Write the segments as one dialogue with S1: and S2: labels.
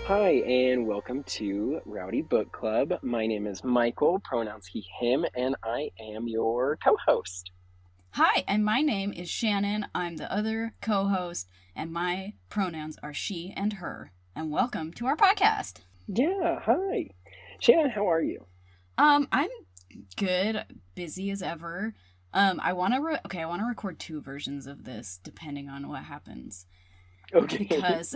S1: Hi, and welcome to Rowdy Book Club. My name is Michael, pronouns he, him, and I am your co-host.
S2: Hi, and my name is Shannon. I'm the other co-host, and my pronouns are she and her. And welcome to our podcast.
S1: Yeah, hi. Shannon, how are you?
S2: I'm good, busy as ever. I want to I want to record two versions of this depending on what happens.
S1: Okay.
S2: Because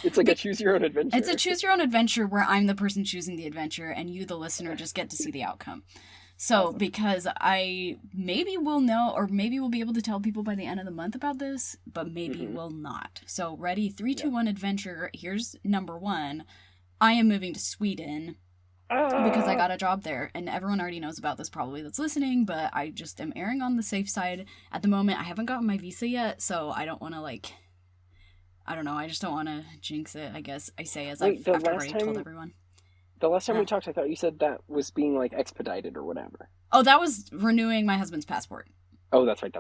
S1: it's like a choose your own adventure.
S2: It's a choose your own adventure where I'm the person choosing the adventure and you, the listener, just get to see the outcome. So,
S1: Awesome.
S2: Because I maybe will know, or maybe we'll be able to tell people by the end of the month about this, but maybe we'll not. So, ready, 3, 2, 1, adventure. Here's number 1. I am moving to Sweden because I got a job there, and everyone already knows about this probably that's listening, but I just am erring on the safe side at the moment. I haven't gotten my visa yet, so I don't want to, I don't know, I just don't want to jinx it, I guess I say, as I've already told everyone.
S1: The last time we talked, I thought you said that was being, expedited or whatever.
S2: Oh, that was renewing my husband's passport.
S1: Oh, that's right.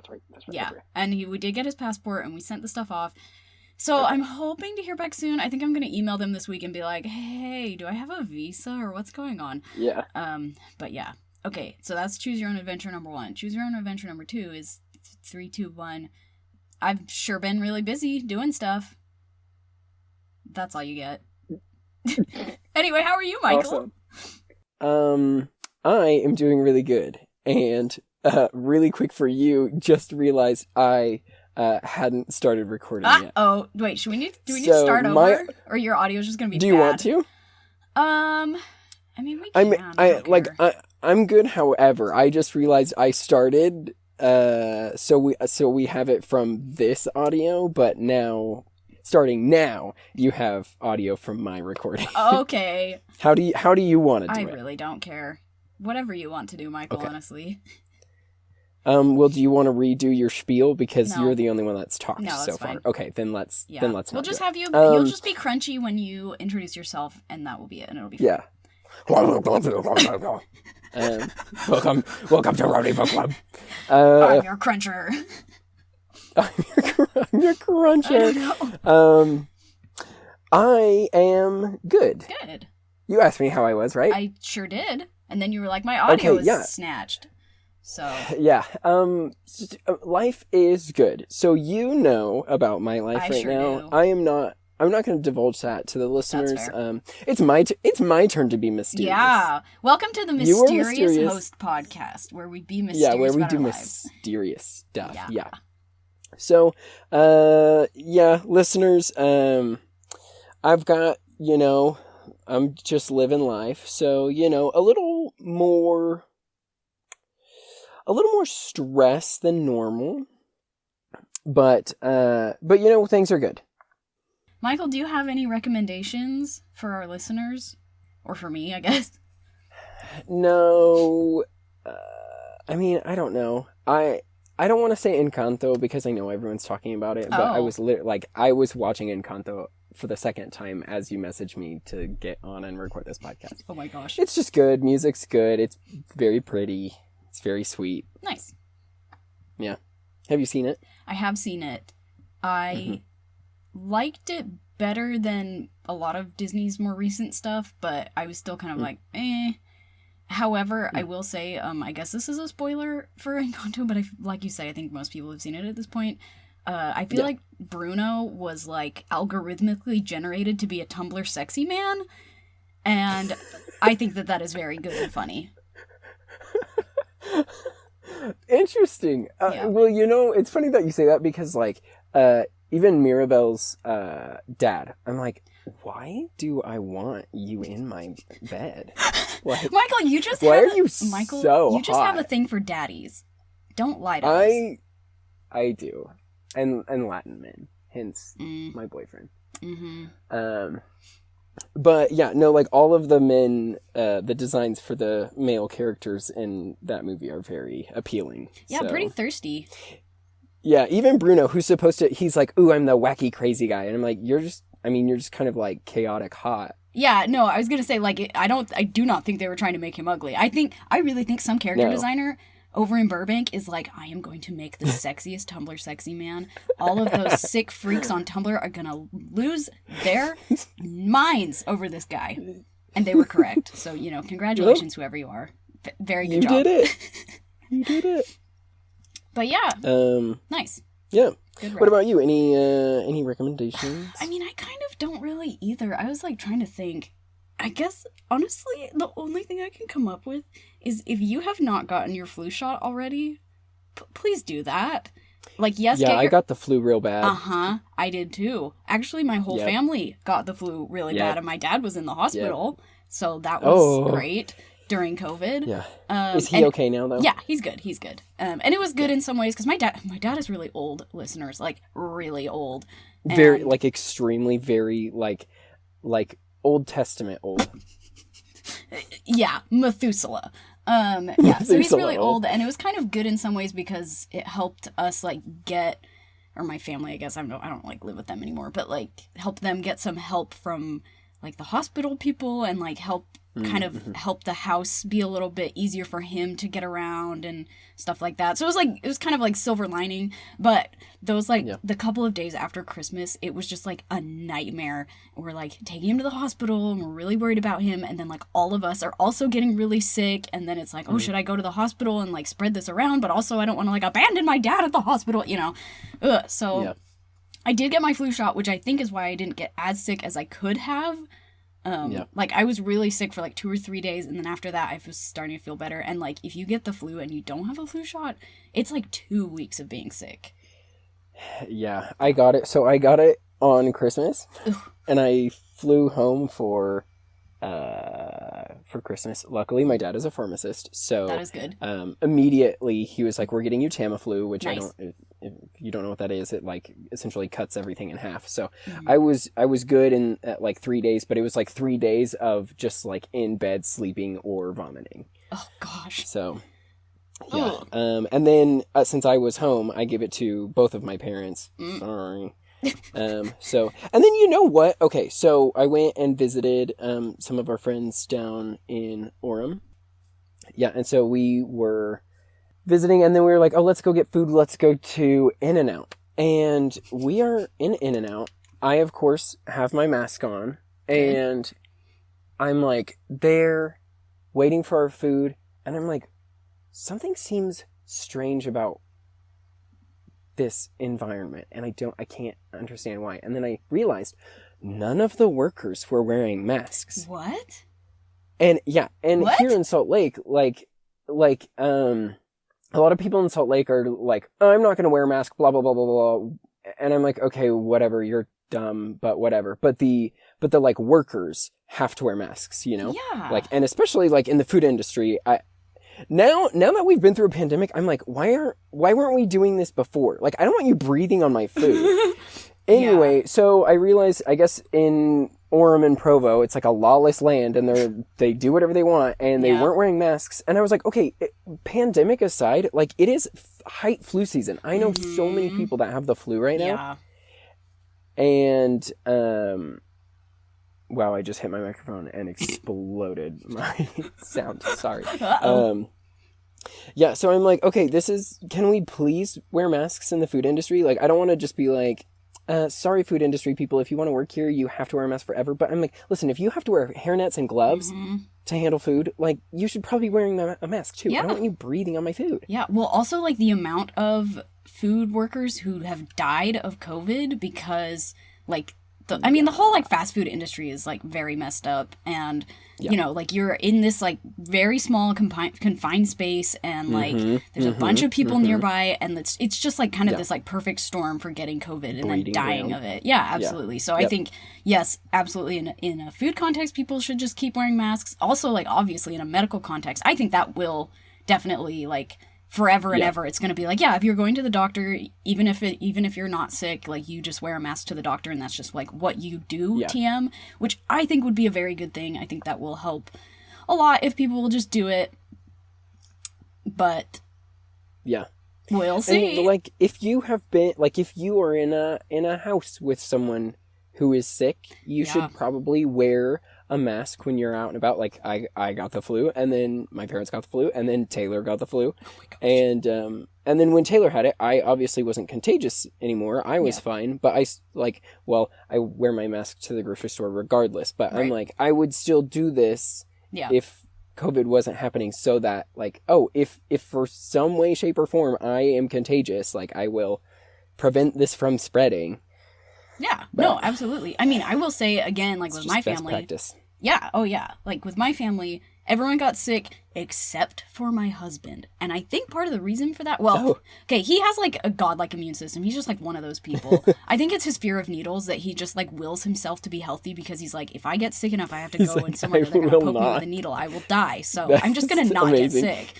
S2: Yeah, and we did get his passport, and we sent the stuff off. So I'm hoping to hear back soon. I think I'm going to email them this week and be like, hey, do I have a visa, or what's going on?
S1: Yeah.
S2: But yeah. Okay, so that's choose your own adventure number 1. Choose your own adventure number 2 is 3, 2, 1. I've sure been really busy doing stuff. That's all you get. Anyway, how are you, Michael?
S1: Awesome. I am doing really good. And really quick for you, just realized I hadn't started recording yet.
S2: Oh, wait, do we need to start over? Or your audio is just going to be bad?
S1: Do you want to?
S2: I mean, we can.
S1: I'm good, however, I just realized I started, so we have it from this audio, but now... Starting now, you have audio from my recording.
S2: Okay.
S1: How do you want to do it?
S2: I really don't care. Whatever you want to do, Michael, okay. Honestly.
S1: Well, do you want to redo your spiel? Because you're the only one that's talked so far.
S2: Fine.
S1: Okay, then let's not
S2: We'll just have you, you'll just be crunchy when you introduce yourself, and that will be it, and it'll be fun.
S1: Yeah. Welcome to Rowdy Book Club.
S2: I'm your cruncher.
S1: I'm your cruncher. I am good.
S2: Good.
S1: You asked me how I was, right?
S2: I sure did. And then you were like, my audio is snatched. So.
S1: Yeah. Life is good. So you know about my life right now.
S2: Do.
S1: I'm not going to divulge that to the listeners.
S2: That's fair.
S1: It's my turn to be mysterious.
S2: Yeah. Welcome to the Mysterious Host podcast, where we be mysterious. Yeah, where we do
S1: mysterious stuff. Yeah. So, listeners, I've got, I'm just living life. So, a little more stress than normal, but things are good.
S2: Michael, do you have any recommendations for our listeners? Or for me, I guess?
S1: No, I mean, I don't know. I don't want to say Encanto because I know everyone's talking about it, but I was I was watching Encanto for the second time as you messaged me to get on and record this podcast.
S2: Oh my gosh.
S1: It's just good. Music's good. It's very pretty. It's very sweet.
S2: Nice.
S1: Yeah. Have you seen it? I
S2: have seen it. I liked it better than a lot of Disney's more recent stuff, but I was still kind of eh. However, I will say, I guess this is a spoiler for Encanto, but like you say, I think most people have seen it at this point. I feel like Bruno was, algorithmically generated to be a Tumblr sexy man, and I think that is very good and funny.
S1: Interesting. Well, it's funny that you say that because, even Mirabelle's dad, I'm like, why do I want you in my bed?
S2: Michael, you just
S1: why
S2: have
S1: are you
S2: Michael,
S1: so
S2: you just
S1: hot?
S2: have a thing for daddies. Don't lie to us.
S1: I do. And Latin men, hence my boyfriend.
S2: Mm-hmm.
S1: But yeah, no, all of the men, the designs for the male characters in that movie are very appealing.
S2: Yeah, pretty thirsty.
S1: Yeah, even Bruno, who's supposed to, he's like, ooh, I'm the wacky crazy guy. And I'm like, you're just kind of chaotic hot.
S2: Yeah, no, I was going to say, I do not think they were trying to make him ugly. I really think some character designer over in Burbank is like, I am going to make the sexiest Tumblr sexy man. All of those sick freaks on Tumblr are going to lose their minds over this guy. And they were correct. So, congratulations, whoever you are. Very good job.
S1: You did it. You did it.
S2: But yeah. Nice.
S1: Yeah.
S2: Good
S1: what about you? Any recommendations?
S2: I mean, I kind of don't really either. I was like trying to think. I guess, honestly, the only thing I can come up with is if you have not gotten your flu shot already, please do that. Like, yes,
S1: yeah, I got the flu real bad.
S2: I did too. Actually, my whole family got the flu really bad, and my dad was in the hospital, so that was great during COVID.
S1: Yeah. Is he okay now, though?
S2: Yeah, he's good. He's good. And it was good in some ways, because my dad is really old, listeners, like, really old.
S1: Very, like, extremely, very, like Old Testament old.
S2: Yeah, Methuselah. Yeah, so he's really old, and it was kind of good in some ways because it helped us, like, or my family, I guess, I don't like, live with them anymore, but, like, help them get some help from, like, the hospital people, and, like, help the house be a little bit easier for him to get around and stuff like that. So it was kind of like silver lining, but those the couple of days after Christmas, it was just like a nightmare. We're like taking him to the hospital and we're really worried about him, and then like all of us are also getting really sick, and then it's like, oh, should I go to the hospital and like spread this around, but also I don't want to like abandon my dad at the hospital, I did get my flu shot, which I think is why I didn't get as sick as I could have. Like, I was really sick for like 2 or 3 days, and then after that I was starting to feel better. And like, if you get the flu and you don't have a flu shot, it's like 2 weeks of being sick.
S1: Yeah, I got it. So I got it on Christmas, and I flew home for Christmas. Luckily, my dad is a pharmacist, so
S2: that is good.
S1: Immediately he was like, "We're getting you Tamiflu," which
S2: nice.
S1: If you don't know what that is, it like essentially cuts everything in half. So I was good in like 3 days, but it was like 3 days of just like in bed sleeping or vomiting.
S2: Oh gosh.
S1: So yeah. And then since I was home, I give it to both of my parents. Sorry. So, and then you know what? Okay, so I went and visited some of our friends down in Orem. Yeah, and so we were visiting, and then we were like, oh, let's go get food. Let's go to In-N-Out. And we are in In-N-Out. I, of course, have my mask on, and I'm like there waiting for our food, and I'm like, something seems strange about this environment, and I can't understand why. And then I realized none of the workers were wearing masks.
S2: What?
S1: And yeah, and what? Here in Salt Lake, like a lot of people in Salt Lake are like, oh, I'm not going to wear a mask, blah blah blah blah blah. And I'm like, okay, whatever, you're dumb, but whatever. But the like workers have to wear masks, Yeah. Like, and especially like in the food industry, Now that we've been through a pandemic, I'm like, why weren't we doing this before? Like, I don't want you breathing on my food. Anyway, So I realized, I guess in Orem and Provo, it's like a lawless land, and they do whatever they want, and they weren't wearing masks. And I was like, okay, pandemic aside, like, it is height flu season. I know so many people that have the flu right now. Yeah. And wow, I just hit my microphone and exploded my sound. Sorry. Yeah, so I'm like, okay, can we please wear masks in the food industry? Like, I don't want to just be like, sorry, food industry people, if you want to work here, you have to wear a mask forever. But I'm like, listen, if you have to wear hairnets and gloves to handle food, like, you should probably be wearing a mask too. Yeah. I don't want you breathing on my food. Yeah,
S2: well, also, like, the amount of food workers who have died of COVID because, like, the whole, like, fast food industry is, like, very messed up, and, like, you're in this, like, very small confined space, and, like, there's a bunch of people nearby, and it's just, like, kind of this, like, perfect storm for getting COVID and then dying of it. Yeah, absolutely. Yeah. So I think, yes, absolutely, in a food context, people should just keep wearing masks. Also, like, obviously, in a medical context, I think that will definitely, like, forever and ever, it's going to be like, yeah, if you're going to the doctor, even if you're not sick, like, you just wear a mask to the doctor, and that's just, like, what you do, TM, which I think would be a very good thing. I think that will help a lot if people will just do it, but we'll see.
S1: And, like, if you are in a house with someone who is sick, you should probably wear a mask when you're out and about. Like I got the flu, and then my parents got the flu, and then Taylor got the flu. Oh my gosh. And then when Taylor had it, I obviously wasn't contagious anymore. I was fine, but I wear my mask to the grocery store regardless. But I'm like, I would still do this if COVID wasn't happening, so that like, if for some way, shape, or form I am contagious, like I will prevent this from spreading.
S2: Yeah, but, no, absolutely. I mean, I will say again, like with my family,
S1: practice.
S2: Yeah, oh yeah, like with my family, everyone got sick except for my husband, and I think part of the reason for that, okay, he has like a godlike immune system. He's just like one of those people. I think it's his fear of needles that he just like wills himself to be healthy, because he's like, if I get sick enough, I have to go and somewhere they're gonna poke me with a needle, I will die. So I'm just gonna not get sick.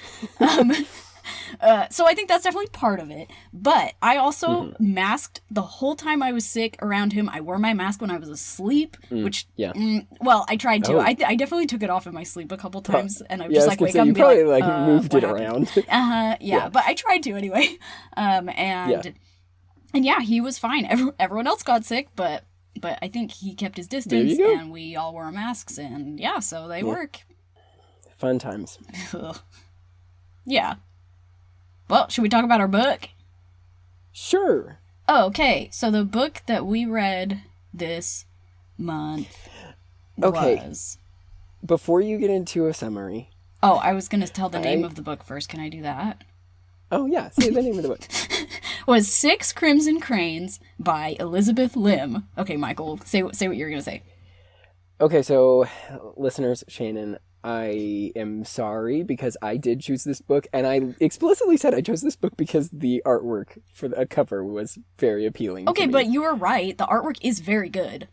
S2: So I think that's definitely part of it. But I also masked the whole time I was sick around him. I wore my mask when I was asleep, which, I tried to. I definitely took it off in my sleep a couple times, and I would just like wake up and be
S1: probably
S2: like,
S1: moved it around.
S2: But I tried to anyway. And he was fine. Everyone else got sick, but I think he kept his distance, and we all wore masks, and so they work.
S1: Fun times.
S2: Yeah. Well, should we talk about our book?
S1: Sure.
S2: Oh, okay. So the book that we read this month was...
S1: Before you get into a summary...
S2: Oh, I was going to tell the name of the book first. Can I do that?
S1: Oh, yeah. Say the name of the book.
S2: Was Six Crimson Cranes by Elizabeth Lim. Okay, Michael, say what you're going to say.
S1: Okay, so listeners, Shannon... I am sorry because I did choose this book, and I explicitly said I chose this book because the artwork for the cover was very appealing.
S2: Okay, but you were right. The artwork is very good.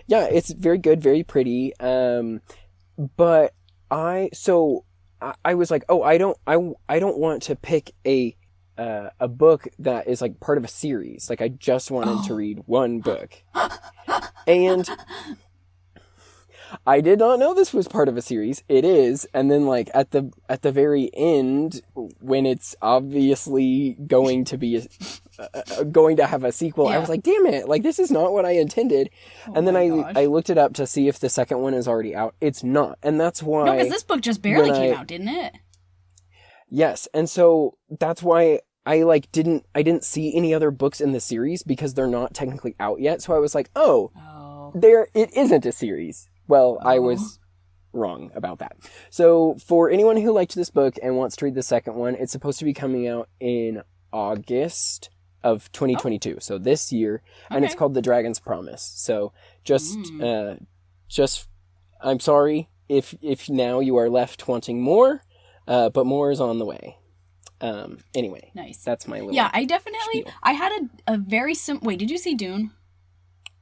S1: Yeah, it's very good, very pretty. But I was like, I don't want to pick a book that is like part of a series. Like I just wanted to read one book, and I did not know this was part of a series. It is, and then like at the very end, when it's obviously going to be going to have a sequel, I was like, damn it! Like this is not what I intended. And then I looked it up to see if the second one is already out. It's not, and that's why.
S2: No, because this book just barely came out, didn't it?
S1: Yes, and so that's why I didn't see any other books in the series because they're not technically out yet. So I was like, it isn't a series. Well, I was wrong about that. So for anyone who liked this book and wants to read the second one, it's supposed to be coming out in August of 2022. So this year, and it's called The Dragon's Promise. So just I'm sorry if now you are left wanting more, but more is on the way. Anyway,
S2: nice.
S1: That's my little
S2: I definitely
S1: spiel.
S2: I had a very wait, did you see Dune?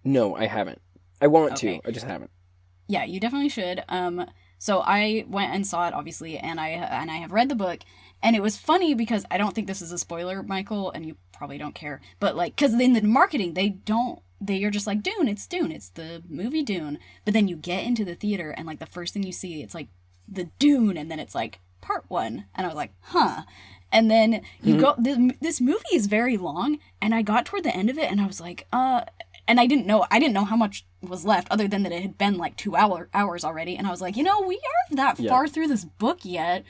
S1: No, I haven't. I want to. I just haven't.
S2: Yeah, you definitely should. So I went and saw it, obviously, and I have read the book, and it was funny because I don't think this is a spoiler, Michael, and you probably don't care, but like, because in the marketing they're just like, Dune, it's the movie Dune, but then you get into the theater and like the first thing you see, it's like the Dune, and then it's like part 1, and I was like, huh. And then you go, this movie is very long, and I got toward the end of it, and I was like, and I didn't know how much was left, other than that it had been like 2 hours already, and I was like, we aren't that far through this book yet.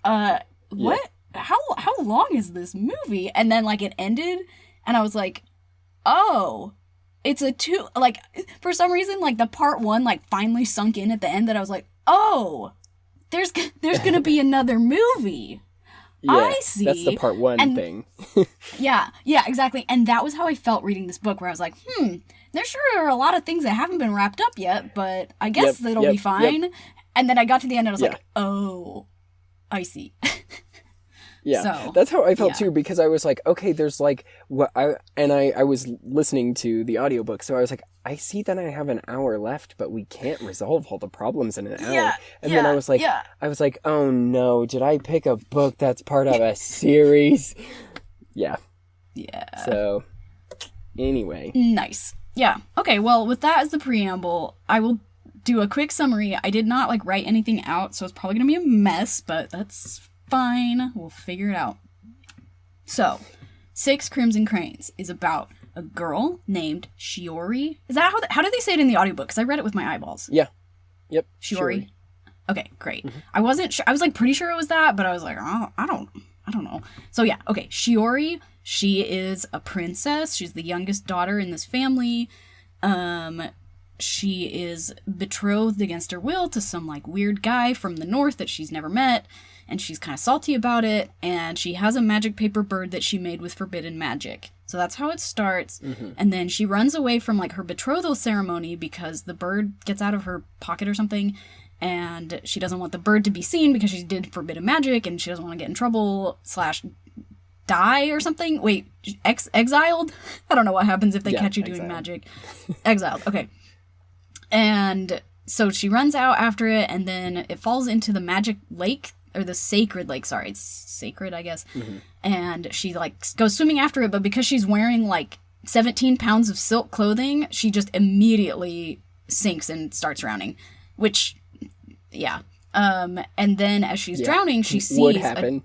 S2: What? How long is this movie? And then like it ended, and I was like, oh, it's a 2. Like for some reason, like the part 1 like finally sunk in at the end, that I was like, oh, there's gonna be another movie.
S1: Yeah,
S2: I see.
S1: That's the part 1 thing.
S2: yeah, exactly. And that was how I felt reading this book, where I was like, there sure are a lot of things that haven't been wrapped up yet, but I guess that'll be fine. Yep. And then I got to the end and I was like, oh, I see.
S1: Yeah,
S2: so,
S1: that's how I felt too, because I was like, okay, there's like I was listening to the audiobook, so I was like, I see that I have an hour left, but we can't resolve all the problems in an hour. And then I was like, oh no, did I pick a book that's part of a series? Yeah. So, anyway.
S2: Nice. Yeah. Okay, well, with that as the preamble, I will do a quick summary. I did not like write anything out, so it's probably gonna be a mess, but that's fine. We'll figure it out. So, Six Crimson Cranes is about a girl named Shiori. Is that how do they say it in the audiobook? Because I read it with my eyeballs.
S1: Yeah. Yep.
S2: Shiori. Okay, great. I wasn't sure. I was like pretty sure it was that, but I was like, oh, I don't know. So yeah, okay. Shiori, she is a princess. She's the youngest daughter in this family. She is betrothed against her will to some like weird guy from the north that she's never met, and she's kind of salty about it. And she has a magic paper bird that she made with forbidden magic. So that's how it starts. And then she runs away from like her betrothal ceremony because the bird gets out of her pocket or something. And she doesn't want the bird to be seen because she did forbidden magic, and she doesn't want to get in trouble / die or something. Wait, exiled? I don't know what happens if they catch you doing magic. Exiled, okay. And so she runs out after it, and then it falls into the magic lake, or the sacred lake, sorry. It's sacred, I guess. And she, like, goes swimming after it, but because she's wearing, like, 17 pounds of silk clothing, she just immediately sinks and starts drowning. Which... yeah. And then as she's drowning, she sees...
S1: would happen.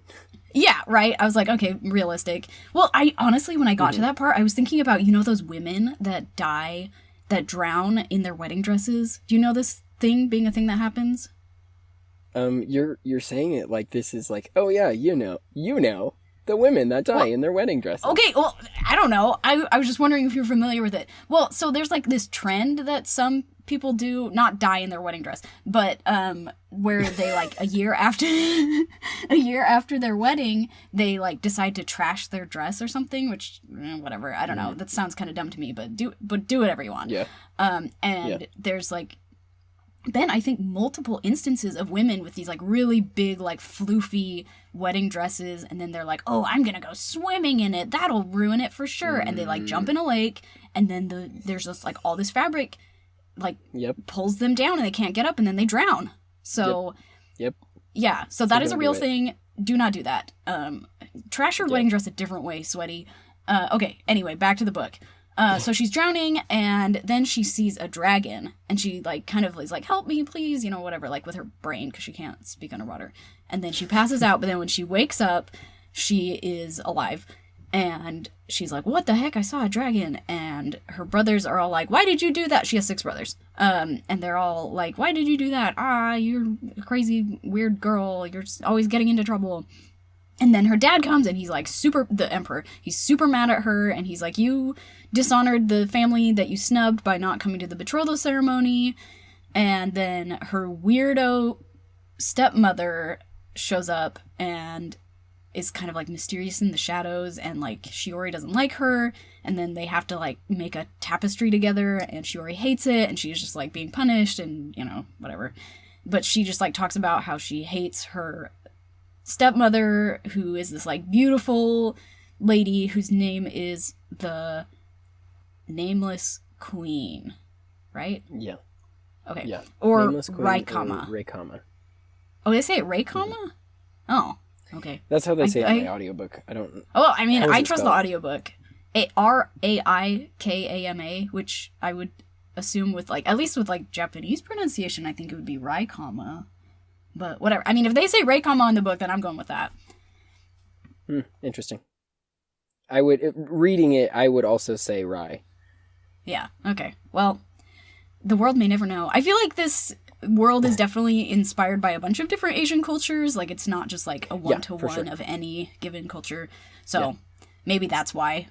S2: Yeah, right? I was like, okay, realistic. Well, I honestly, when I got to that part, I was thinking about, you know, those women that drown in their wedding dresses? Do you know this thing being a thing that happens?
S1: You're saying it like this is like, oh yeah, you know, the women that die in their wedding dresses. Okay,
S2: well, I don't know. I was just wondering if you're familiar with it. Well, so there's like this trend that some people do, not die in their wedding dress, but where they like a year after their wedding, they like decide to trash their dress or something, which whatever, I don't know. That sounds kind of dumb to me, but do whatever you want.
S1: Yeah.
S2: There's like been, I think, multiple instances of women with these like really big, like floofy wedding dresses, and then they're like, oh, I'm gonna go swimming in it, that'll ruin it for sure. And they like jump in a lake, and then there's just like all this fabric like pulls them down, and they can't get up, and then they drown. So yeah, so that is a real thing. Do not do that. Trash your wedding dress a different way, sweaty. Okay, anyway, back to the book. So she's drowning, and then she sees a dragon, and she like kind of is like, help me please, you know, whatever, like with her brain, because she can't speak underwater. And then she passes out, but then when she wakes up, she is alive, and she's like, what the heck, I saw a dragon. And her brothers are all like, why did you do that? She has 6 brothers, and they're all like, why did you do that? You're a crazy weird girl, you're always getting into trouble. And then her dad comes, and he's like the emperor, he's super mad at her, and he's like, you dishonored the family that you snubbed by not coming to the betrothal ceremony. And then her weirdo stepmother shows up and is kind of like mysterious in the shadows, and like Shiori doesn't like her, and then they have to like make a tapestry together, and Shiori hates it, and she's just like being punished, and you know, whatever. But she just like talks about how she hates her stepmother, who is this like beautiful lady whose name is the Nameless Queen, right?
S1: Yeah.
S2: Okay.
S1: Yeah.
S2: Or
S1: Raikama.
S2: Raikama. Oh, they say it Raikama? Mm-hmm. Oh, okay.
S1: That's how they say it in the audiobook. I don't...
S2: Oh, I mean, I trust the audiobook. Raikama, which I would assume with like, at least with like Japanese pronunciation, I think it would be Raikama. But whatever. I mean, if they say Raikama in the book, then I'm going with that.
S1: Interesting. Reading it, I would also say Rai.
S2: Yeah, okay. Well, the world may never know. I feel like this world is definitely inspired by a bunch of different Asian cultures. Like, it's not just like a one-to-one of any given culture. So maybe that's why.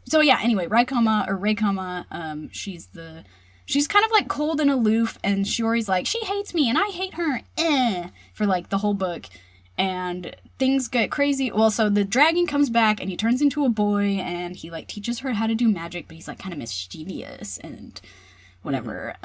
S2: So yeah, anyway, Raikama, she's kind of like cold and aloof, and Shiori's like, she hates me and I hate her, for like the whole book. And things get crazy. Well, so the dragon comes back, and he turns into a boy, and he like teaches her how to do magic, but he's like kind of mischievous and whatever.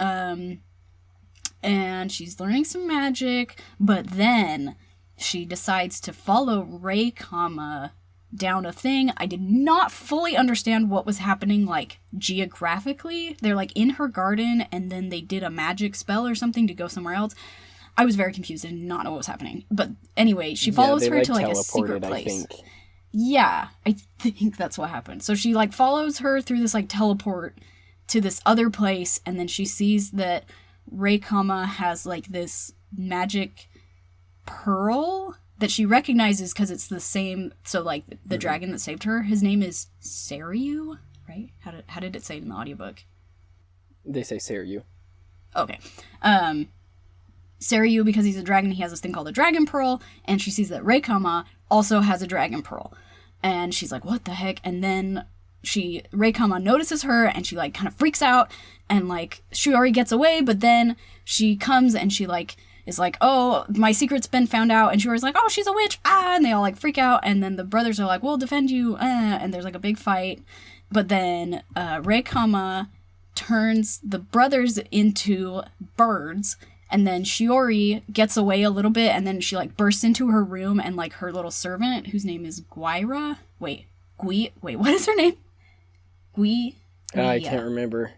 S2: And she's learning some magic, but then she decides to follow Raikama down a thing. I did not fully understand what was happening, like, geographically. They're, like, in her garden, and then they did a magic spell or something to go somewhere else. I was very confused. I did not know what was happening. But anyway, she follows her to, like, a secret place. I think. Yeah, I think that's what happened. So she, like, follows her through this, like, teleport to this other place, and then she sees that Raikama has, like, this magic pearl that she recognizes because it's the same. So, like, the dragon that saved her, his name is Seiryu, right? How did it say it in the audiobook?
S1: They say Seiryu.
S2: Okay. Seiryu, because he's a dragon, he has this thing called a dragon pearl, and she sees that Reikama also has a dragon pearl. And she's like, what the heck? And then Reikama notices her, and she, like, kind of freaks out, and, like, Shiori gets away, but then she comes, and she, like, is like, oh, my secret's been found out, and Shiori's like, oh, she's a witch, and they all, like, freak out, and then the brothers are like, we'll defend you, and there's, like, a big fight, but then Reikama turns the brothers into birds, and then Shiori gets away a little bit, and then she, like, bursts into her room, and, like, her little servant, whose name is Guira, what is her name?
S1: I can't remember.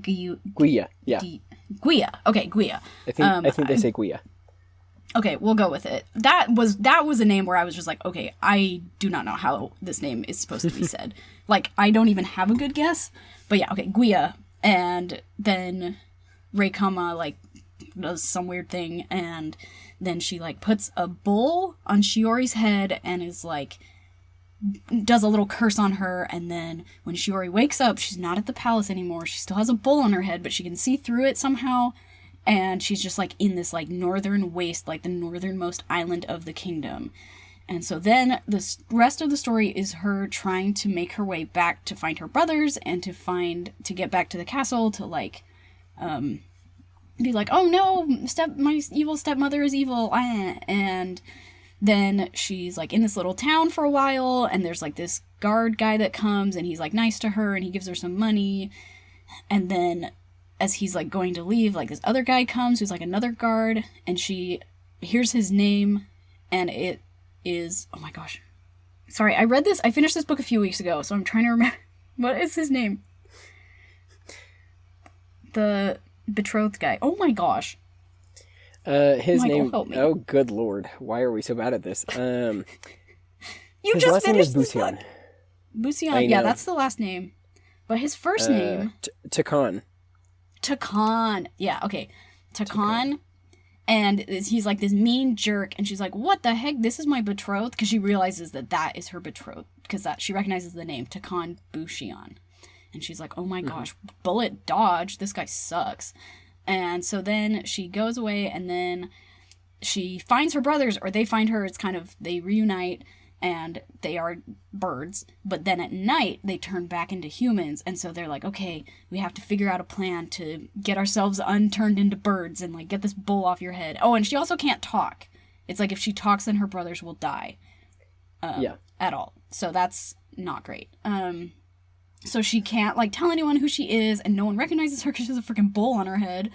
S2: Guia,
S1: yeah.
S2: Guia. Okay, Guia.
S1: I think they say Guia.
S2: Okay, we'll go with it. That was a name where I was just like, okay, I do not know how this name is supposed to be said. Like, I don't even have a good guess. But yeah, okay, Guia. And then Reikama, like, does some weird thing, and then she, like, puts a bowl on Shiori's head and is, like, does a little curse on her, and then when Shiori wakes up, she's not at the palace anymore. She still has a bowl on her head, but she can see through it somehow, and she's just, like, in this, like, northern waste, like, the northernmost island of the kingdom. And so then the rest of the story is her trying to make her way back to find her brothers, and to get back to the castle, to, like, be like, oh no, my evil stepmother is evil, and then she's, like, in this little town for a while, and there's, like, this guard guy that comes, and he's, like, nice to her, and he gives her some money, and then as he's, like, going to leave, like, this other guy comes, who's, like, another guard, and she hears his name, and it is, oh my gosh, sorry, I finished this book a few weeks ago, so I'm trying to remember, what is his name? The betrothed guy, oh my gosh.
S1: His name. Oh, good lord! Why are we so bad at this?
S2: You just finished this book. Busion. Yeah, that's the last name. But his first name.
S1: Takan.
S2: Takan. Yeah. Okay. Takan. And he's like this mean jerk, and she's like, "What the heck? This is my betrothed," because she realizes that is her betrothed, because she recognizes the name Takan Busion, and she's like, "Oh my gosh, bullet dodge! This guy sucks." And so then she goes away, and then she finds her brothers, or they find her. It's kind of, they reunite, and they are birds. But then at night, they turn back into humans. And so they're like, okay, we have to figure out a plan to get ourselves unturned into birds and, like, get this bull off your head. Oh, and she also can't talk. It's like if she talks, then her brothers will die. At all. So that's not great. So she can't, like, tell anyone who she is, and no one recognizes her because she has a freaking bull on her head.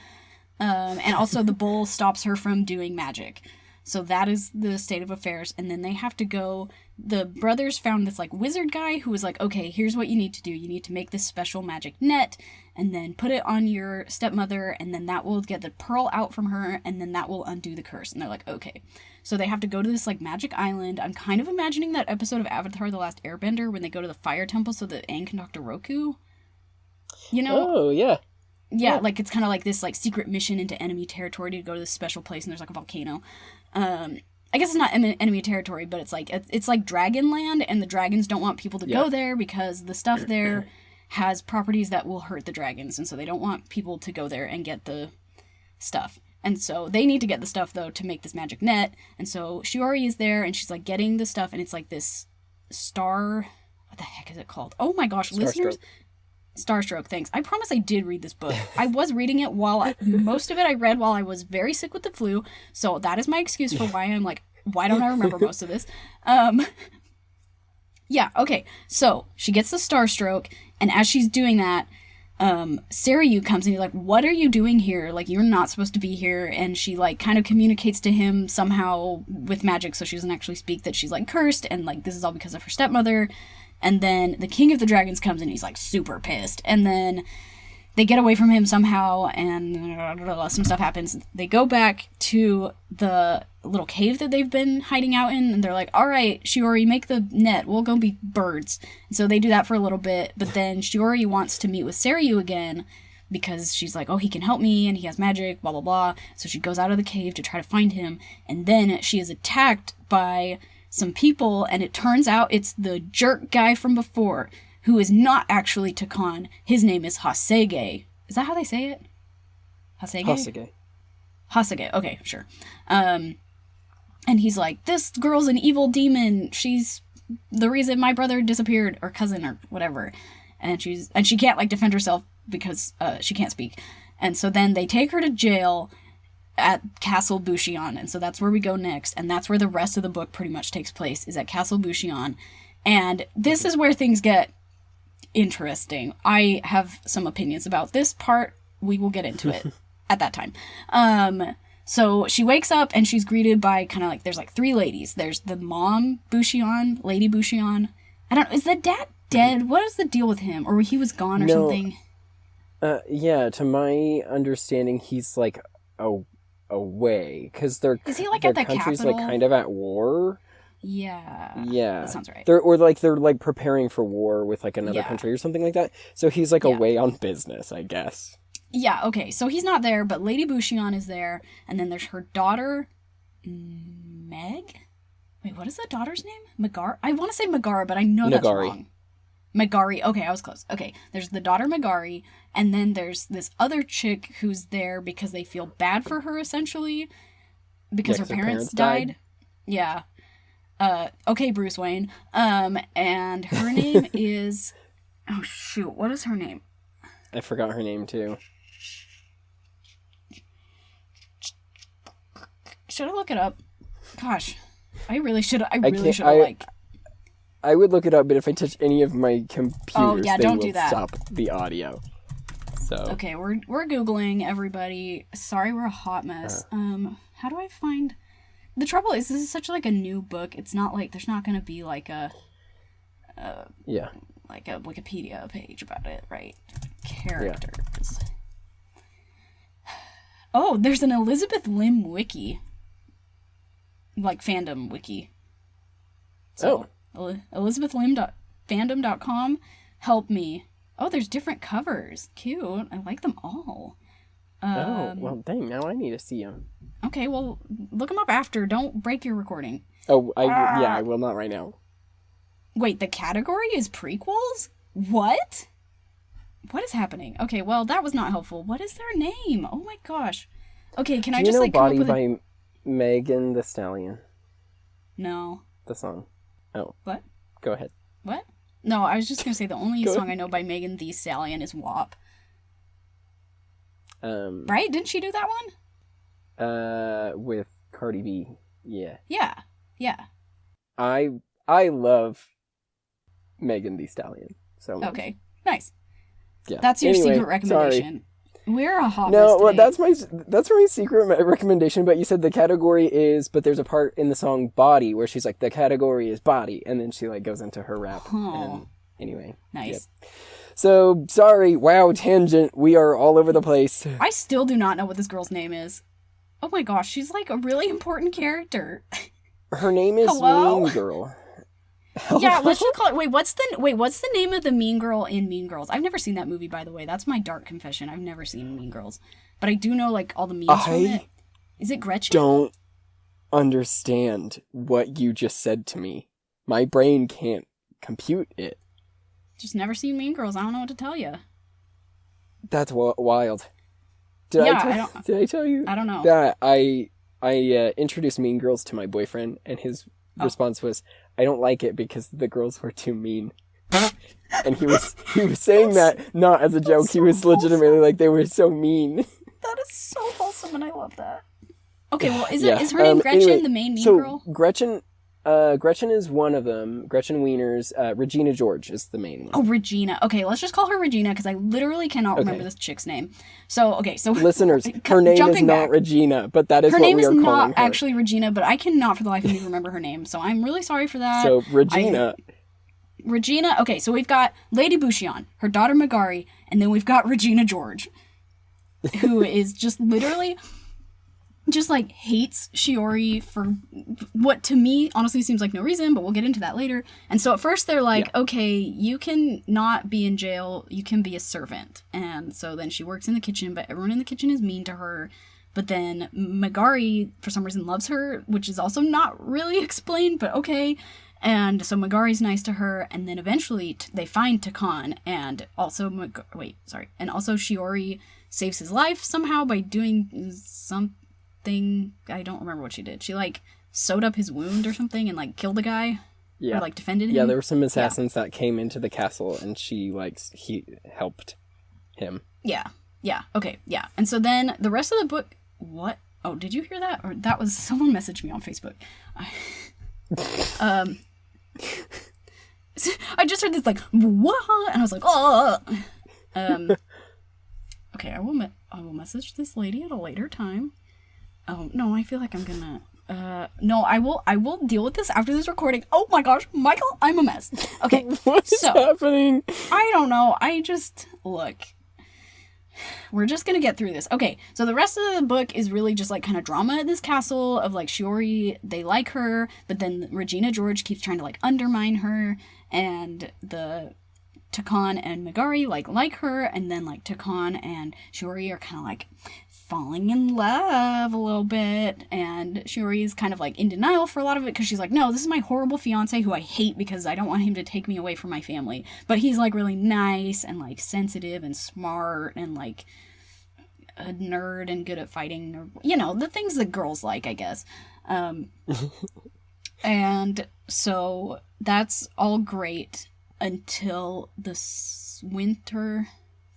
S2: And also the bull stops her from doing magic. So that is the state of affairs. And then they have to go, the brothers found this, like, wizard guy who was like, okay, here's what you need to do. You need to make this special magic net, and then put it on your stepmother, and then that will get the pearl out from her, and then that will undo the curse. And they're like, okay. So they have to go to this, like, magic island. I'm kind of imagining that episode of Avatar: The Last Airbender when they go to the fire temple so that Aang can talk to Roku. You know?
S1: Oh, yeah.
S2: Yeah, like, it's kind of like this, like, secret mission into enemy territory to go to this special place, and there's, like, a volcano. I guess it's not enemy territory, but it's like Dragonland, and the dragons don't want people to go there because the stuff there has properties that will hurt the dragons, and so they don't want people to go there and get the stuff. And so they need to get the stuff, though, to make this magic net. And so Shiori is there, and she's, like, getting the stuff, and it's, like, this what the heck is it called? Oh my gosh, listeners. Starstroke, thanks. I promise I did read this book. I was reading it most of it I read while I was very sick with the flu, so that is my excuse for why I'm like, why don't I remember most of this? Yeah, okay. So, she gets the Starstroke, and as she's doing that, Seiryu comes and he's like, what are you doing here? Like, you're not supposed to be here. And she, like, kind of communicates to him somehow with magic, so she doesn't actually speak, that she's, like, cursed, and, like, this is all because of her stepmother. And then the King of the Dragons comes and he's, like, super pissed. And then they get away from him somehow, and some stuff happens. They go back to the little cave that they've been hiding out in, and they're like, all right, Shiori, make the net. We'll go be birds. And so they do that for a little bit, but then Shiori wants to meet with Seiryu again, because she's like, oh, he can help me, and he has magic, blah, blah, blah. So she goes out of the cave to try to find him, and then she is attacked by some people, and it turns out it's the jerk guy from before, who is not actually Takan. His name is Hasege. Is that how they say it? Hasege? Hasage. Okay, sure. And he's like, this girl's an evil demon. She's the reason my brother disappeared, or cousin, or whatever. And she can't, like, defend herself because she can't speak. And so then they take her to jail at Castle Bushion, and so that's where we go next, and that's where the rest of the book pretty much takes place, is at Castle Bushion. And this is where things get interesting. I have some opinions about this part. We will get into it at that time. So she wakes up and she's greeted by kind of like, there's like 3 ladies. There's the mom Bushion, Lady Bushion. I don't know, is the dad dead? What is the deal with him? Or he was gone or something?
S1: Yeah, to my understanding, he's like away, because their
S2: like at the
S1: country's
S2: capital?
S1: like kind of at war.
S2: Yeah.
S1: Yeah.
S2: That sounds right.
S1: They're like preparing for war with like another
S2: Yeah.
S1: country or something like that. So he's like away on business, I guess.
S2: Yeah, okay. So he's not there, but Lady Bushion is there, and then there's her daughter, Meg? Wait, what is the daughter's name? Megara? I want to say Megara, but I know that's wrong. Megari. Okay, I was close. Okay, there's the daughter Megari, and then there's this other chick who's there because they feel bad for her, essentially, because her parents died. Yeah. Okay, Bruce Wayne. And her name is... Oh, shoot. What is her name?
S1: I forgot her name, too.
S2: Should I look it up? Gosh. I really should have, like...
S1: I would look it up, but if I touch any of my computers, they
S2: don't
S1: will
S2: do that.
S1: stop the audio. So
S2: Okay, we're Googling, everybody. Sorry, we're a hot mess. How do I find... The trouble is, this is such like a new book. It's not like, there's not going to be like a like a Wikipedia page about it, right? Characters. Yeah. Oh, there's an Elizabeth Lim wiki. Like fandom wiki. So, ElizabethLim.fandom.com. Help me. Oh, there's different covers. Cute. I like them all.
S1: Well, dang, now I need to see them.
S2: Okay, well, look them up after. Don't break your recording.
S1: Oh, I will not right now.
S2: Wait, the category is prequels? What? What is happening? Okay, well, that was not helpful. What is their name? Oh my gosh. Okay, can I just like
S1: Body
S2: come up with
S1: by Megan Thee Stallion?
S2: No.
S1: The song. Oh.
S2: What?
S1: Go ahead.
S2: What? No, I was just going to say the only song I know by Megan Thee Stallion is WAP. Right? Didn't she do that one?
S1: With Cardi B. Yeah.
S2: Yeah. Yeah.
S1: I love Megan Thee Stallion so much.
S2: Okay. Nice.
S1: Yeah.
S2: That's your secret recommendation.
S1: Sorry.
S2: We're a hot
S1: No,
S2: mess today.
S1: well, that's my secret recommendation. But you said the category is, but there's a part in the song "Body" where she's like, the category is body, and then she like goes into her rap. And anyway,
S2: nice.
S1: Yep. So sorry, wow, tangent. We are all over the place.
S2: I still do not know what this girl's name is. Oh my gosh, she's like a really important character.
S1: Her name is Mean Girl.
S2: Yeah, let's just call it. Wait, what's the name of the mean girl in Mean Girls? I've never seen that movie, by the way. That's my dark confession. I've never seen Mean Girls, but I do know like all the memes from it. Is it Gretchen?
S1: Don't understand what you just said to me. My brain can't compute it.
S2: Just never seen Mean Girls. I don't know what to tell you.
S1: That's wild. Did I tell you?
S2: I don't know.
S1: That I introduced Mean Girls to my boyfriend, and his response was, "I don't like it because the girls were too mean." And he was saying that not as a joke.
S2: So
S1: he was legitimately like, they were so mean.
S2: That is so wholesome, and I love that. Okay, well, is her name Gretchen, anyway, the main mean girl?
S1: Gretchen is one of them. Gretchen Wieners. Regina George is the main one.
S2: Oh, Regina. Okay, let's just call her Regina because I literally cannot remember this chick's name. So
S1: listeners, her name is not Regina, but that is what we are calling her.
S2: Her name is not actually Regina, but I cannot for the life of me remember her name. So I'm really sorry for that.
S1: So Regina.
S2: Okay, so we've got Lady Bushion, her daughter Megari, and then we've got Regina George, who is just literally just like hates Shiori for what to me honestly seems like no reason, but we'll get into that later. And so at first they're like, okay, you can not be in jail, you can be a servant. And so then she works in the kitchen, but everyone in the kitchen is mean to her. But then Megari for some reason loves her, which is also not really explained, but okay. And so Megari's nice to her, and then eventually they find Takan, and also and also Shiori saves his life somehow by doing thing. I don't remember what she did. She, like, sewed up his wound or something and, like, killed the guy.
S1: Yeah.
S2: Or, like, defended him.
S1: Yeah, there were some assassins that came into the castle, and he helped him.
S2: Yeah. Yeah. Okay. Yeah. And so then the rest of the book... What? Oh, did you hear that? Or that was... Someone messaged me on Facebook. I just heard this, like, what? And I was like, oh! Okay, I will message this lady at a later time. Oh, no, I feel like I'm gonna... no, I will deal with this after this recording. Oh my gosh, Michael, I'm a mess. Okay,
S1: what's happening?
S2: I don't know. Look, we're just gonna get through this. Okay, so the rest of the book is really just like kind of drama at this castle of like Shiori, they like her, but then Regina George keeps trying to like undermine her, and the Takon and Megari like her, and then like Takon and Shiori are kind of like falling in love a little bit, and Shiori is kind of like in denial for a lot of it because she's like, no, this is my horrible fiance who I hate because I don't want him to take me away from my family, but he's like really nice and like sensitive and smart and like a nerd and good at fighting, or you know, the things that girls like, I guess. And so that's all great until the winter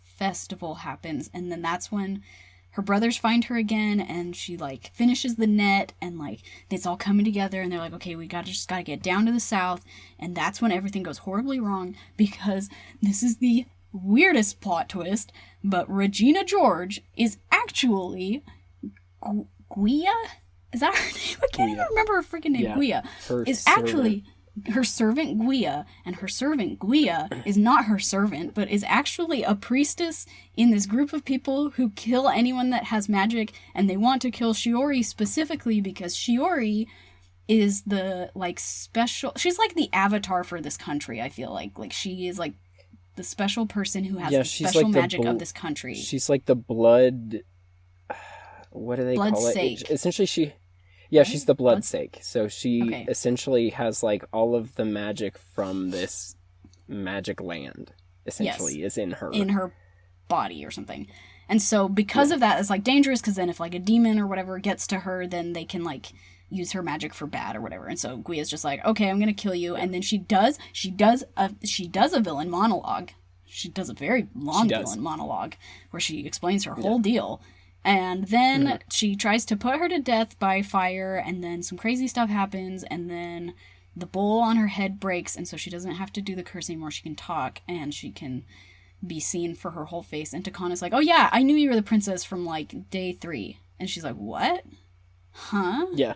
S2: festival happens, and then that's when her brothers find her again, and she, like, finishes the net, and, like, it's all coming together, and they're like, okay, we just gotta get down to the south, and that's when everything goes horribly wrong, because this is the weirdest plot twist, but Regina George is actually Guia? Is that her name? I can't even remember her freaking name. Yeah, Guia is actually... her servant Guia, and her servant Guia is not her servant, but is actually a priestess in this group of people who kill anyone that has magic, and they want to kill Shiori specifically because Shiori is the, like, special... She's, like, the avatar for this country, I feel like. Like, she is, like, the special person who has the special like magic of this country.
S1: She's, like, the blood... What do they call it? Essentially, she's the bloodsake. So she essentially has, like, all of the magic from this magic land, essentially, is in her.
S2: In her body or something. And so because of that, it's, like, dangerous, because then if, like, a demon or whatever gets to her, then they can, like, use her magic for bad or whatever. And so Guia's just like, okay, I'm gonna kill you. And then she does a villain monologue. She does a very long villain monologue where she explains her whole deal. And then she tries to put her to death by fire, and then some crazy stuff happens, and then the bowl on her head breaks, and so she doesn't have to do the curse anymore. She can talk, and she can be seen for her whole face. And Takana's like, oh yeah, I knew you were the princess from, like, day 3. And she's like, what? Huh?
S1: Yeah.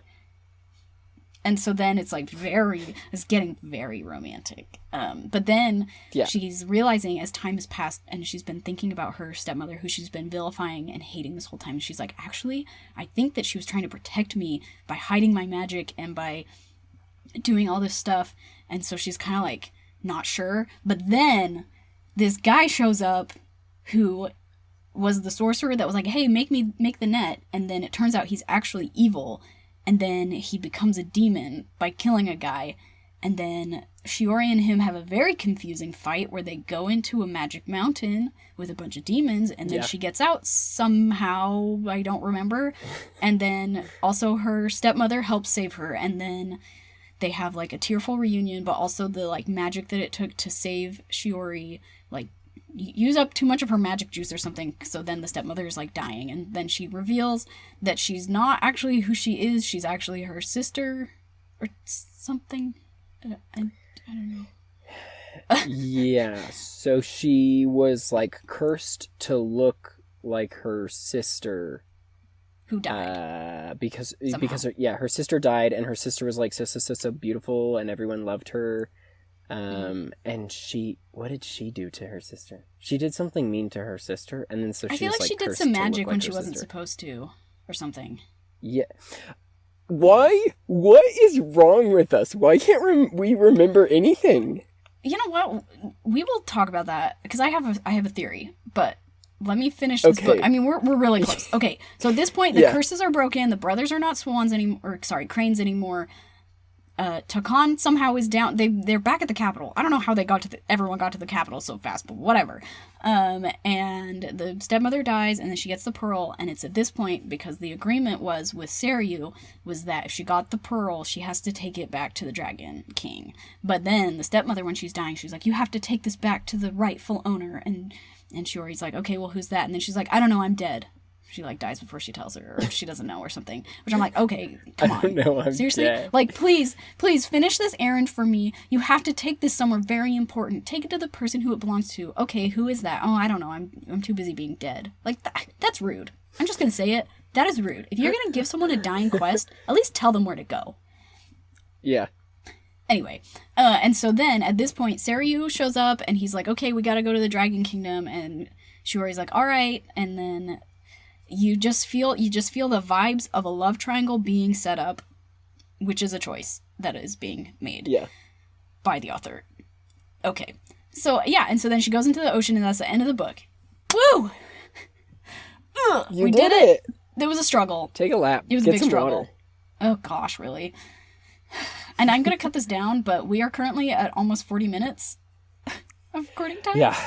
S2: And so then it's, like, it's getting very romantic. But then she's realizing as time has passed, and she's been thinking about her stepmother, who she's been vilifying and hating this whole time. And she's like, actually, I think that she was trying to protect me by hiding my magic and by doing all this stuff. And so she's kind of, like, not sure. But then this guy shows up who was the sorcerer that was like, hey, make the net. And then it turns out he's actually evil. And then he becomes a demon by killing a guy. And then Shiori and him have a very confusing fight where they go into a magic mountain with a bunch of demons. And then she gets out somehow, I don't remember. And then also her stepmother helps save her. And then they have, like, a tearful reunion, but also the, like, magic that it took to save Shiori, like, use up too much of her magic juice or something, so then the stepmother is, like, dying, and then she reveals that she's not actually who she is, she's actually her sister, or something. I don't know.
S1: Yeah, so she was, like, cursed to look like her sister.
S2: Who died.
S1: Because her sister died, and her sister was, like, so beautiful, and everyone loved her. And what did she do to her sister? She did something mean to her sister, and then so she was, like,
S2: she did some magic when she wasn't supposed to, or something.
S1: Yeah. Why? What is wrong with us? Why can't we remember anything?
S2: You know what? We will talk about that, because I have a theory, but let me finish this book. I mean, we're really close. Okay, so at this point, the curses are broken, the brothers are not cranes anymore. Takan somehow is down. They're back at the Capitol. I don't know how everyone got to the Capitol so fast, but whatever. And the stepmother dies, and then she gets the pearl, and it's at this point, because the agreement was with Saryu, was that if she got the pearl, she has to take it back to the Dragon King. But then the stepmother, when she's dying, she's like, you have to take this back to the rightful owner, and Shiori's like, okay, well, who's that? And then she's like, I don't know, I'm dead. She, like, dies before she tells her, or she doesn't know or something. Which I'm like, okay, come on.
S1: I don't know, I'm
S2: seriously?
S1: dead.
S2: Like, please finish this errand for me. You have to take this somewhere very important. Take it to the person who it belongs to. Okay, who is that? Oh, I don't know. I'm too busy being dead. Like, that's rude. I'm just gonna say it. That is rude. If you're gonna give someone a dying quest, at least tell them where to go.
S1: Yeah.
S2: Anyway, and so then, at this point, Saryu shows up, and he's like, okay, we gotta go to the Dragon Kingdom, and Shiori's like, alright, and then you just feel the vibes of a love triangle being set up, which is a choice that is being made by the author. Okay. So, yeah, and so then she goes into the ocean, and that's the end of the book. Woo! We did it! There was a struggle.
S1: Take a lap.
S2: It was a big struggle. Water. Oh, gosh, really? And I'm going to cut this down, but we are currently at almost 40 minutes of recording time.
S1: Yeah.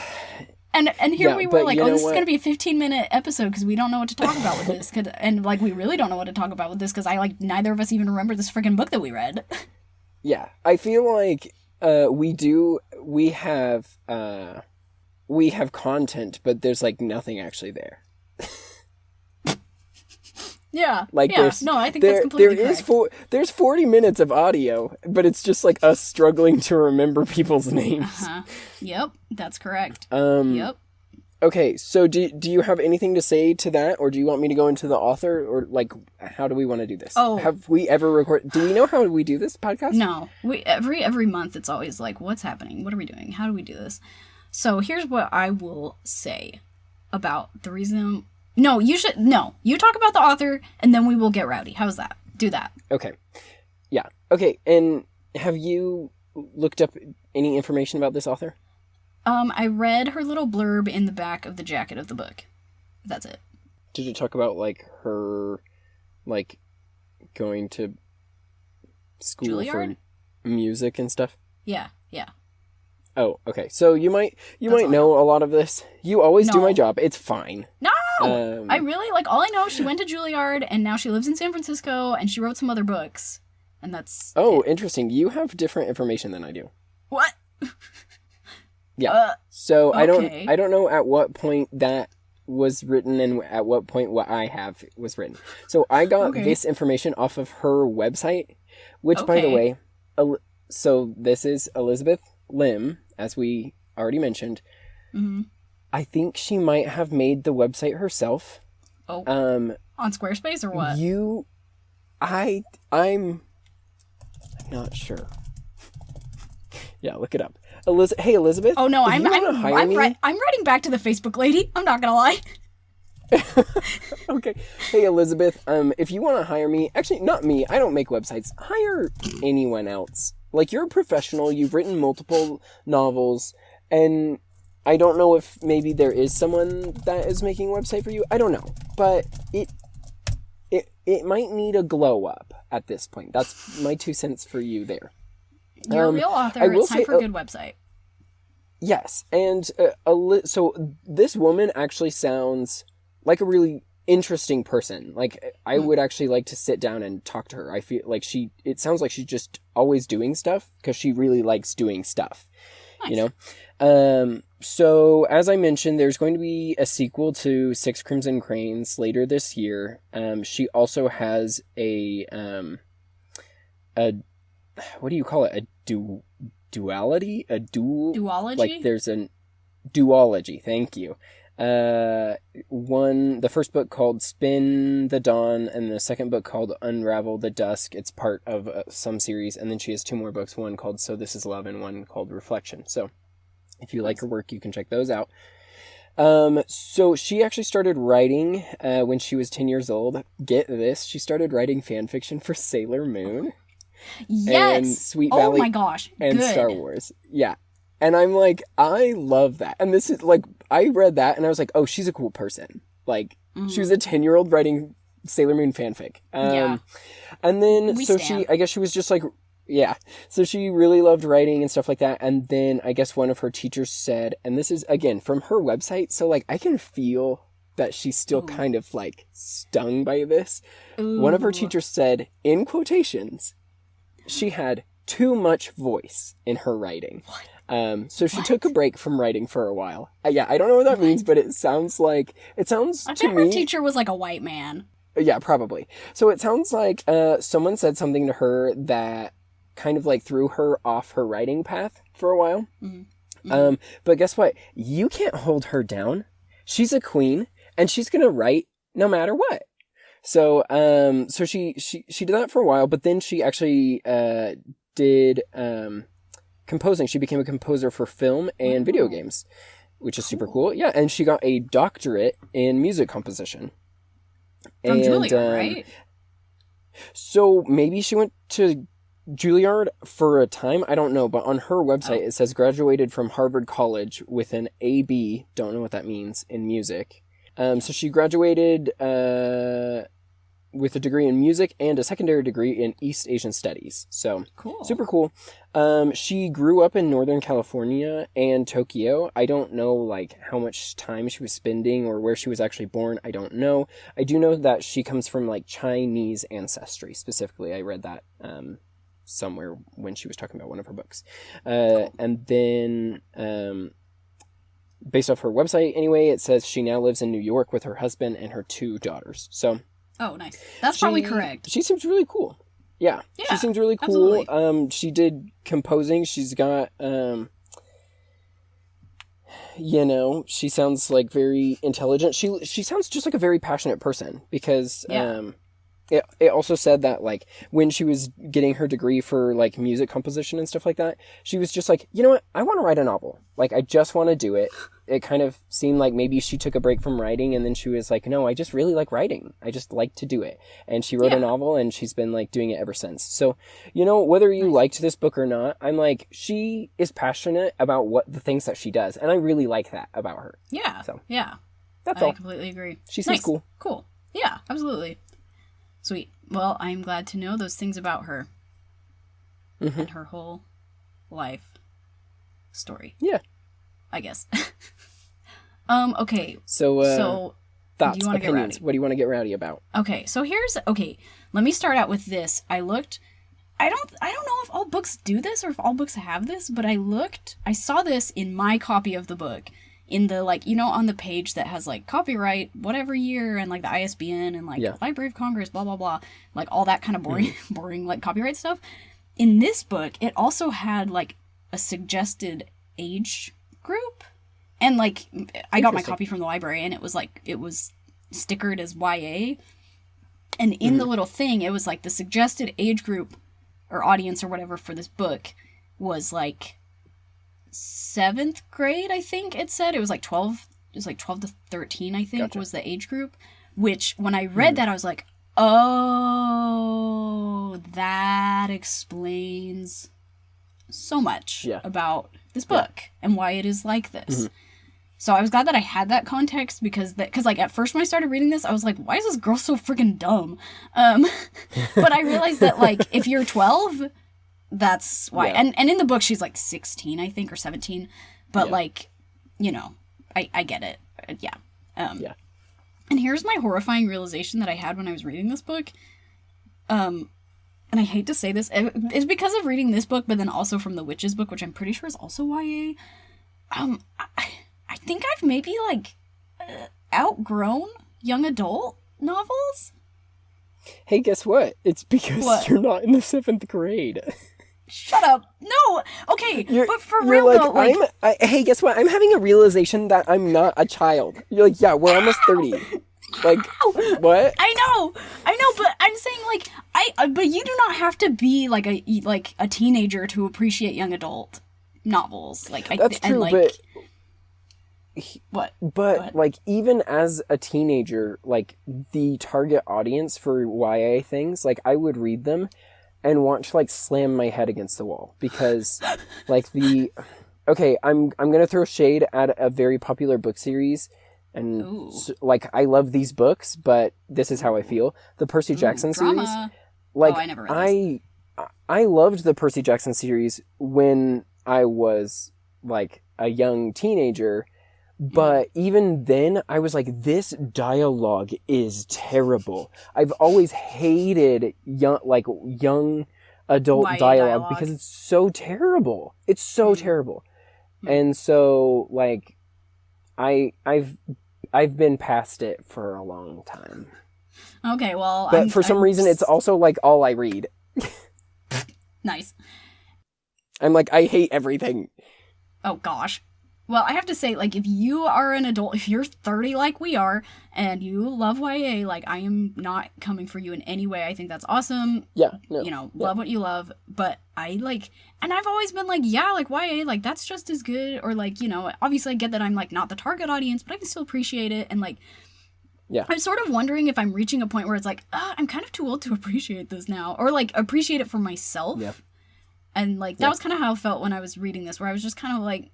S2: And here we were like, oh, this is going to be a 15-minute episode because we don't know what to talk about with this. And, like, we really don't know what to talk about with this because neither of us even remember this freaking book that we read.
S1: Yeah. I feel like we have content, but there's, like, nothing actually there.
S2: Yeah.
S1: Like,
S2: yeah. No, I think that's completely correct.
S1: There's 40 minutes of audio, but it's just like us struggling to remember people's names.
S2: Uh-huh. Yep, that's correct.
S1: Yep. Okay, so do you have anything to say to that, or do you want me to go into the author, or like how do we want to do this?
S2: Oh,
S1: have we ever recorded? Do we know how we do this podcast?
S2: No, every month it's always like, what's happening? What are we doing? How do we do this? So here's what I will say about the reason. No, you talk about the author, and then we will get rowdy. How's that? Do that.
S1: Okay. Yeah. Okay, and have you looked up any information about this author?
S2: I read her little blurb in the back of the jacket of the book. That's it.
S1: Did you talk about, like, her, like, going to school
S2: Juilliard?
S1: for music and stuff?
S2: Yeah.
S1: Oh, okay. So you might know a lot of this. You always do my job. It's fine.
S2: No! I really, like, all I know is she went to Juilliard, and now she lives in San Francisco, and she wrote some other books. And that's it.
S1: Interesting. You have different information than I do.
S2: What?
S1: Yeah. So
S2: okay.
S1: I don't know at what point that was written and at what point what I have was written. So I got this information off of her website, which by the way, so this is Elizabeth Lim, as we already mentioned.
S2: Mm-hmm.
S1: I think she might have made the website herself.
S2: Oh. On Squarespace or what?
S1: I'm not sure. Yeah, look it up. Hey, Elizabeth.
S2: Oh no, I'm writing back to the Facebook lady. I'm not gonna lie.
S1: Okay. Hey, Elizabeth. If you want to hire me, actually, not me. I don't make websites. Hire anyone else. Like, you're a professional. You've written multiple novels, and I don't know if maybe there is someone that is making a website for you. I don't know, but it might need a glow up at this point. That's my 2 cents for you there.
S2: You're a real author. It's time for a good website.
S1: Yes, and so this woman actually sounds like a really interesting person. Like, I would actually like to sit down and talk to her. I feel like it sounds like she's just always doing stuff because she really likes doing stuff. Nice. You know? So, as I mentioned, there's going to be a sequel to Six Crimson Cranes later this year. She also has a what do you call it? A duality? A dual?
S2: Duology?
S1: Like, there's a duology. Thank you. The first book called Spin the Dawn, and the second book called Unravel the Dusk. It's part of some series, and then she has 2 more books, one called So This Is Love, and one called Reflection. So, if you like her work, you can check those out. So she actually started writing, when she was 10 years old. Get this, she started writing fan fiction for Sailor Moon.
S2: Yes!
S1: And Sweet Valley.
S2: Oh my gosh,
S1: and
S2: good.
S1: Star Wars. Yeah. And I'm like, I love that. And this is like, I read that and I was like, oh, she's a cool person. Like, she was a 10-year-old writing Sailor Moon fanfic.
S2: Yeah.
S1: And then, I guess she was just like, yeah. So she really loved writing and stuff like that. And then I guess one of her teachers said, and this is, again, from her website, so, like, I can feel that she's still kind of, like, stung by this. Ooh. One of her teachers said, in quotations, she had too much voice in her writing. What? So she took a break from writing for a while. Yeah, I don't know what that means, but it sounds to me...
S2: her teacher was, like, a white man.
S1: Yeah, probably. So it sounds like someone said something to her that kind of, like, threw her off her writing path for a while. Mm-hmm. But guess what? You can't hold her down. She's a queen. And she's gonna write no matter what. So, so she did that for a while, but then she actually did composing. She became a composer for film and video games, which is super cool. Yeah, and she got a doctorate in music composition.
S2: From Juilliard, right?
S1: So maybe she went to Juilliard for a time. I don't know, but on her website it says graduated from Harvard College with an AB. Don't know what that means in music. So she graduated with a degree in music and a secondary degree in East Asian Studies. So, cool. Super cool. She grew up in Northern California and Tokyo. I don't know, like, how much time she was spending or where she was actually born. I don't know. I do know that she comes from, like, Chinese ancestry, specifically. I read that somewhere when she was talking about one of her books. Cool. And then... based off her website, anyway, it says she now lives in New York with her husband and her 2 daughters. So,
S2: oh, nice. That's probably correct.
S1: She seems really cool. Yeah, she seems really cool. Absolutely. She did composing. She's got, she sounds like very intelligent. She sounds just like a very passionate person because, It also said that, like, when she was getting her degree for, like, music composition and stuff like that, she was just like, you know what, I want to write a novel. Like, I just want to do it. It kind of seemed like maybe she took a break from writing, and then she was like, no, I just really like writing. I just like to do it. And she wrote a novel, and she's been, like, doing it ever since. So, whether you liked this book or not, I'm like, she is passionate about the things that she does, and I really like that about her.
S2: Yeah.
S1: So,
S2: yeah.
S1: That's all.
S2: I completely agree.
S1: She seems cool.
S2: Cool. Yeah, absolutely. Sweet. Well, I'm glad to know those things about her. Mm-hmm. And her whole life story.
S1: Yeah.
S2: I guess. Okay.
S1: So thoughts, opinions. What do you want to get rowdy about?
S2: Okay. So let me start out with this. I don't know if all books do this or if all books have this, but I saw this in my copy of the book. In the, like, on the page that has, like, copyright, whatever year, and, like, the ISBN, and, like, Library of Congress, blah, blah, blah, like, all that kind of boring, like, copyright stuff. In this book, it also had, like, a suggested age group. And, like, I got my copy from the library, and it was stickered as YA. And in the little thing, it was, like, the suggested age group, or audience, or whatever, for this book was, like... 7th grade, I think it said. It was like 12 to 13, I think, was the age group. Which, when I read that, I was like, oh, that explains so much about this book and why it is like this. Mm-hmm. So I was glad that I had that context because like, at first when I started reading this, I was like, why is this girl so freaking dumb? But I realized that, like, if you're 12... That's why. Yeah. And in the book, she's like 16, I think, or 17. But, like, I get it. Yeah. And here's my horrifying realization that I had when I was reading this book. And I hate to say this. It's because of reading this book, but then also from the Witches book, which I'm pretty sure is also YA. I think I've maybe, like, outgrown young adult novels.
S1: Hey, guess what? It's because you're not in the 7th grade.
S2: Shut up. No. Okay, but for real, like, though, like...
S1: hey, guess what? I'm having a realization that I'm not a child. You're like, yeah, we're almost 30. Like, what?
S2: I know, but I'm saying, like, but you do not have to be, like, a teenager to appreciate young adult novels. Like,
S1: that's true,
S2: and, like...
S1: What? But, like, even as a teenager, like, the target audience for YA things, like, I would read them and want to, like, slam my head against the wall. Because, like, okay, I'm gonna throw shade at a very popular book series. And, like, I love these books, but this is how I feel. The Percy Jackson series.
S2: Like, I never read this.
S1: I loved the Percy Jackson series when I was like a young teenager, but even then I was like, this dialogue is terrible. I've always hated young adult
S2: YA
S1: dialogue because it's so terrible. It's so terrible. And so like I've been past it for a long time.
S2: Okay, well,
S1: but for some reason it's also like all I read.
S2: Nice.
S1: I'm like, I hate everything.
S2: Oh gosh. Well, I have to say, like, if you are an adult, if you're 30 like we are, and you love YA, like, I am not coming for you in any way. I think that's awesome.
S1: Yeah. No,
S2: love what you love. But I, like, and I've always been like, yeah, like, YA, like, that's just as good. Or, like, obviously I get that I'm, like, not the target audience, but I can still appreciate it. And, like,
S1: yeah.
S2: I'm sort of wondering if I'm reaching a point where it's like, I'm kind of too old to appreciate this now. Or, like, appreciate it for myself.
S1: Yeah.
S2: And, like, that was kind of how I felt when I was reading this, where I was just kind of like,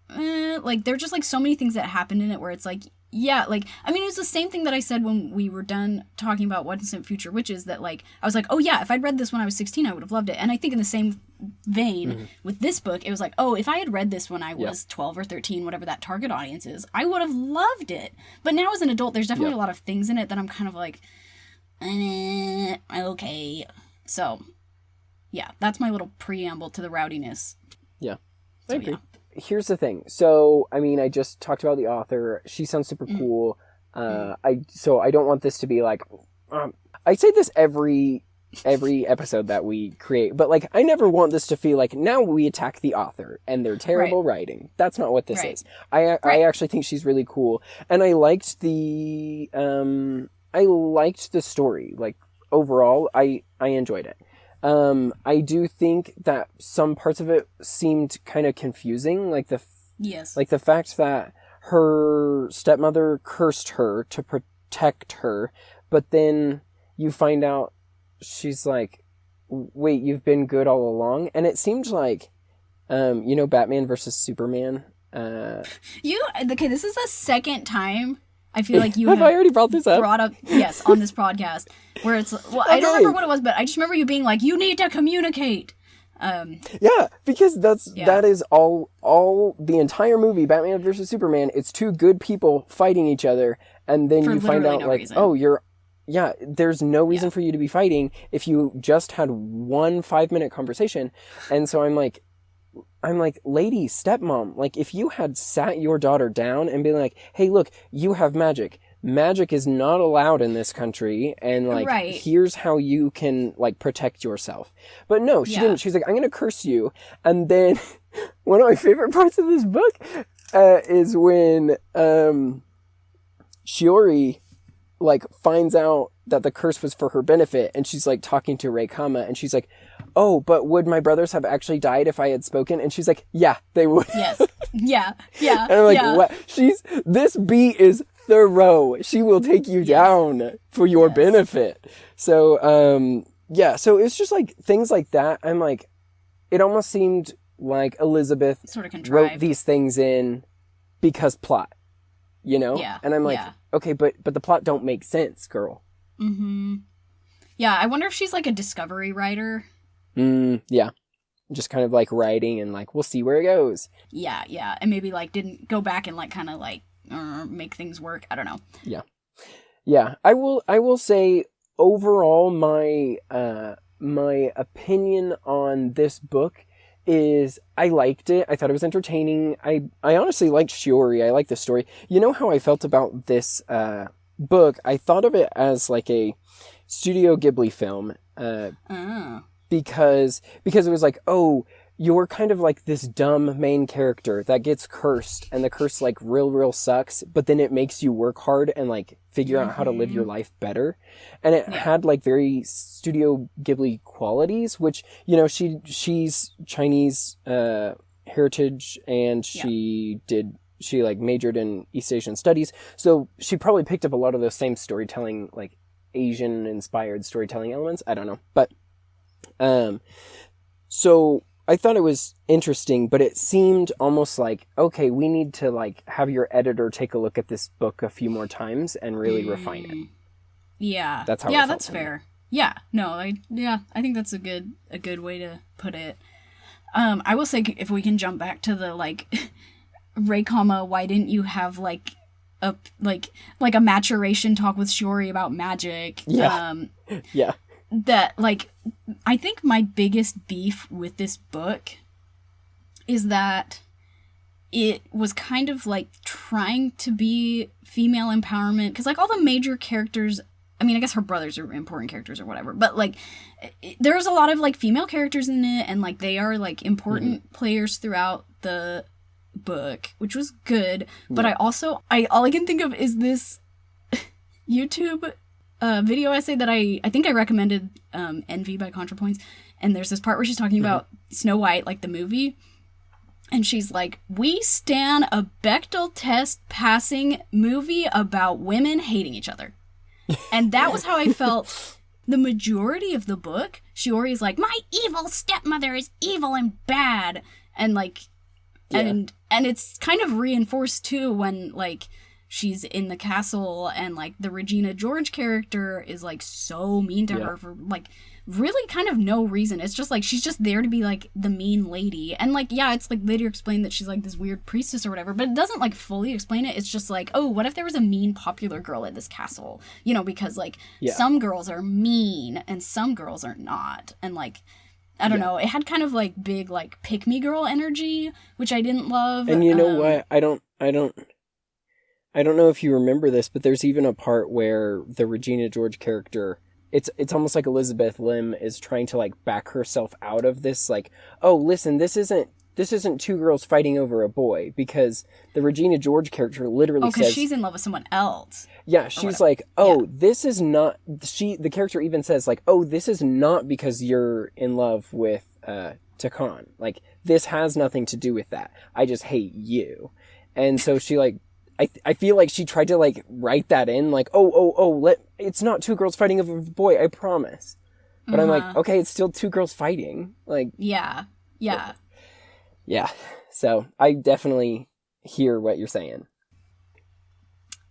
S2: like, there are just, like, so many things that happened in it where it's like, yeah, like, I mean, it was the same thing that I said when we were done talking about Once and Future Witches, that, like, I was like, oh, yeah, if I'd read this when I was 16, I would have loved it. And I think in the same vein with this book, it was like, oh, if I had read this when I was 12 or 13, whatever that target audience is, I would have loved it. But now as an adult, there's definitely a lot of things in it that I'm kind of like, okay. So, yeah, that's my little preamble to the rowdiness.
S1: Yeah.
S2: So,
S1: I agree. Yeah. Here's the thing. So, I mean, I just talked about the author. She sounds super cool. I don't want this to be like, I say this every episode that we create, but like, I never want this to feel like now we attack the author and their terrible writing. That's not what this is. I actually think she's really cool. And I liked the story. Like, overall, I enjoyed it. I do think that some parts of it seemed kind of confusing, like the fact that her stepmother cursed her to protect her, but then you find out she's like, wait, you've been good all along? And it seemed like, Batman versus Superman.
S2: Okay, this is the second time I feel like you
S1: have I already brought this up?
S2: Brought up, yes, on this podcast, where it's, well, okay. I don't remember what it was, but I just remember you being like, you need to communicate.
S1: Yeah, because that is all the entire movie, Batman versus Superman. It's two good people fighting each other, and then you find out there's no reason for you to be fighting if you just had one 5-minute conversation. And so I'm like, lady, stepmom, like, if you had sat your daughter down and been like, hey, look, you have magic. Magic is not allowed in this country, and, like, here's how you can, like, protect yourself. But no, she didn't. She's like, I'm gonna curse you. And then one of my favorite parts of this book is when Shiori, like, finds out that the curse was for her benefit, and she's, like, talking to Reikama, and she's like, oh, but would my brothers have actually died if I had spoken? And she's like, yeah, they would.
S2: Yes. Yeah.
S1: And I'm like, what? This bee is thorough. She will take you down for your benefit. So, so it's just like things like that. I'm like, it almost seemed like Elizabeth
S2: sort of
S1: wrote these things in because plot,
S2: Yeah.
S1: And I'm like, okay, but the plot don't make sense, girl.
S2: Mm-hmm. Yeah, I wonder if she's like a discovery writer.
S1: Yeah. Just kind of like writing and like, we'll see where it goes.
S2: Yeah. And maybe like didn't go back and like kind of like make things work. I don't know.
S1: Yeah. I will say overall my opinion on this book is I liked it. I thought it was entertaining. I honestly liked Shiori. I liked the story. You know how I felt about this book? I thought of it as like a Studio Ghibli film. Because it was like, oh, you're kind of like this dumb main character that gets cursed, and the curse like real sucks, but then it makes you work hard and like figure out how to live your life better. And it had like very Studio Ghibli qualities, which, she's Chinese heritage, and she like majored in East Asian studies, so she probably picked up a lot of those same storytelling, like Asian inspired storytelling elements. I don't know, but so I thought it was interesting, but it seemed almost like, okay, we need to like have your editor take a look at this book a few more times and really refine it.
S2: Yeah.
S1: That's how
S2: that's fair. Yeah, no, I think that's a good way to put it. I will say, if we can jump back to the, like, Ray, why didn't you have, like, a maturation talk with Shiori about magic?
S1: Yeah. Yeah.
S2: That, like, I think my biggest beef with this book is that it was kind of, like, trying to be female empowerment, because, like, all the major characters, I mean, I guess her brothers are important characters or whatever, but, like, there's a lot of, like, female characters in it, and, like, they are, like, important players throughout the book, which was good, but all I can think of is this YouTube video essay that I think I recommended, Envy by ContraPoints, and there's this part where she's talking about Snow White, like, the movie, and she's like, we stan a Bechdel test passing movie about women hating each other. And that was how I felt the majority of the book. Shiori's like, my evil stepmother is evil and bad. And, like, and it's kind of reinforced, too, when, like, she's in the castle and, like, the Regina George character is, like, so mean to her for, like, really kind of no reason. It's just, like, she's just there to be, like, the mean lady. And, like, yeah, it's, like, later explained that she's, like, this weird priestess or whatever, but it doesn't, like, fully explain it. It's just, like, oh, what if there was a mean popular girl at this castle? You know, because, like, some girls are mean and some girls are not. And, like, I don't know. It had kind of, like, big, like, pick-me girl energy, which I didn't love.
S1: And you know what? I don't know if you remember this, but there's even a part where the Regina George character, it's almost like Elizabeth Lim is trying to, like, back herself out of this, like, oh, listen, this isn't two girls fighting over a boy, because the Regina George character literally says,
S2: she's in love with someone else.
S1: Yeah, she's like, oh, this is not, the character even says, like, oh, this is not because you're in love with Takan. Like, this has nothing to do with that. I just hate you. And so she, like, I feel like she tried to, like, write that in, like, it's not two girls fighting over a boy, I promise. But I'm like, okay, it's still two girls fighting. Like,
S2: yeah.
S1: So I definitely hear what you're saying.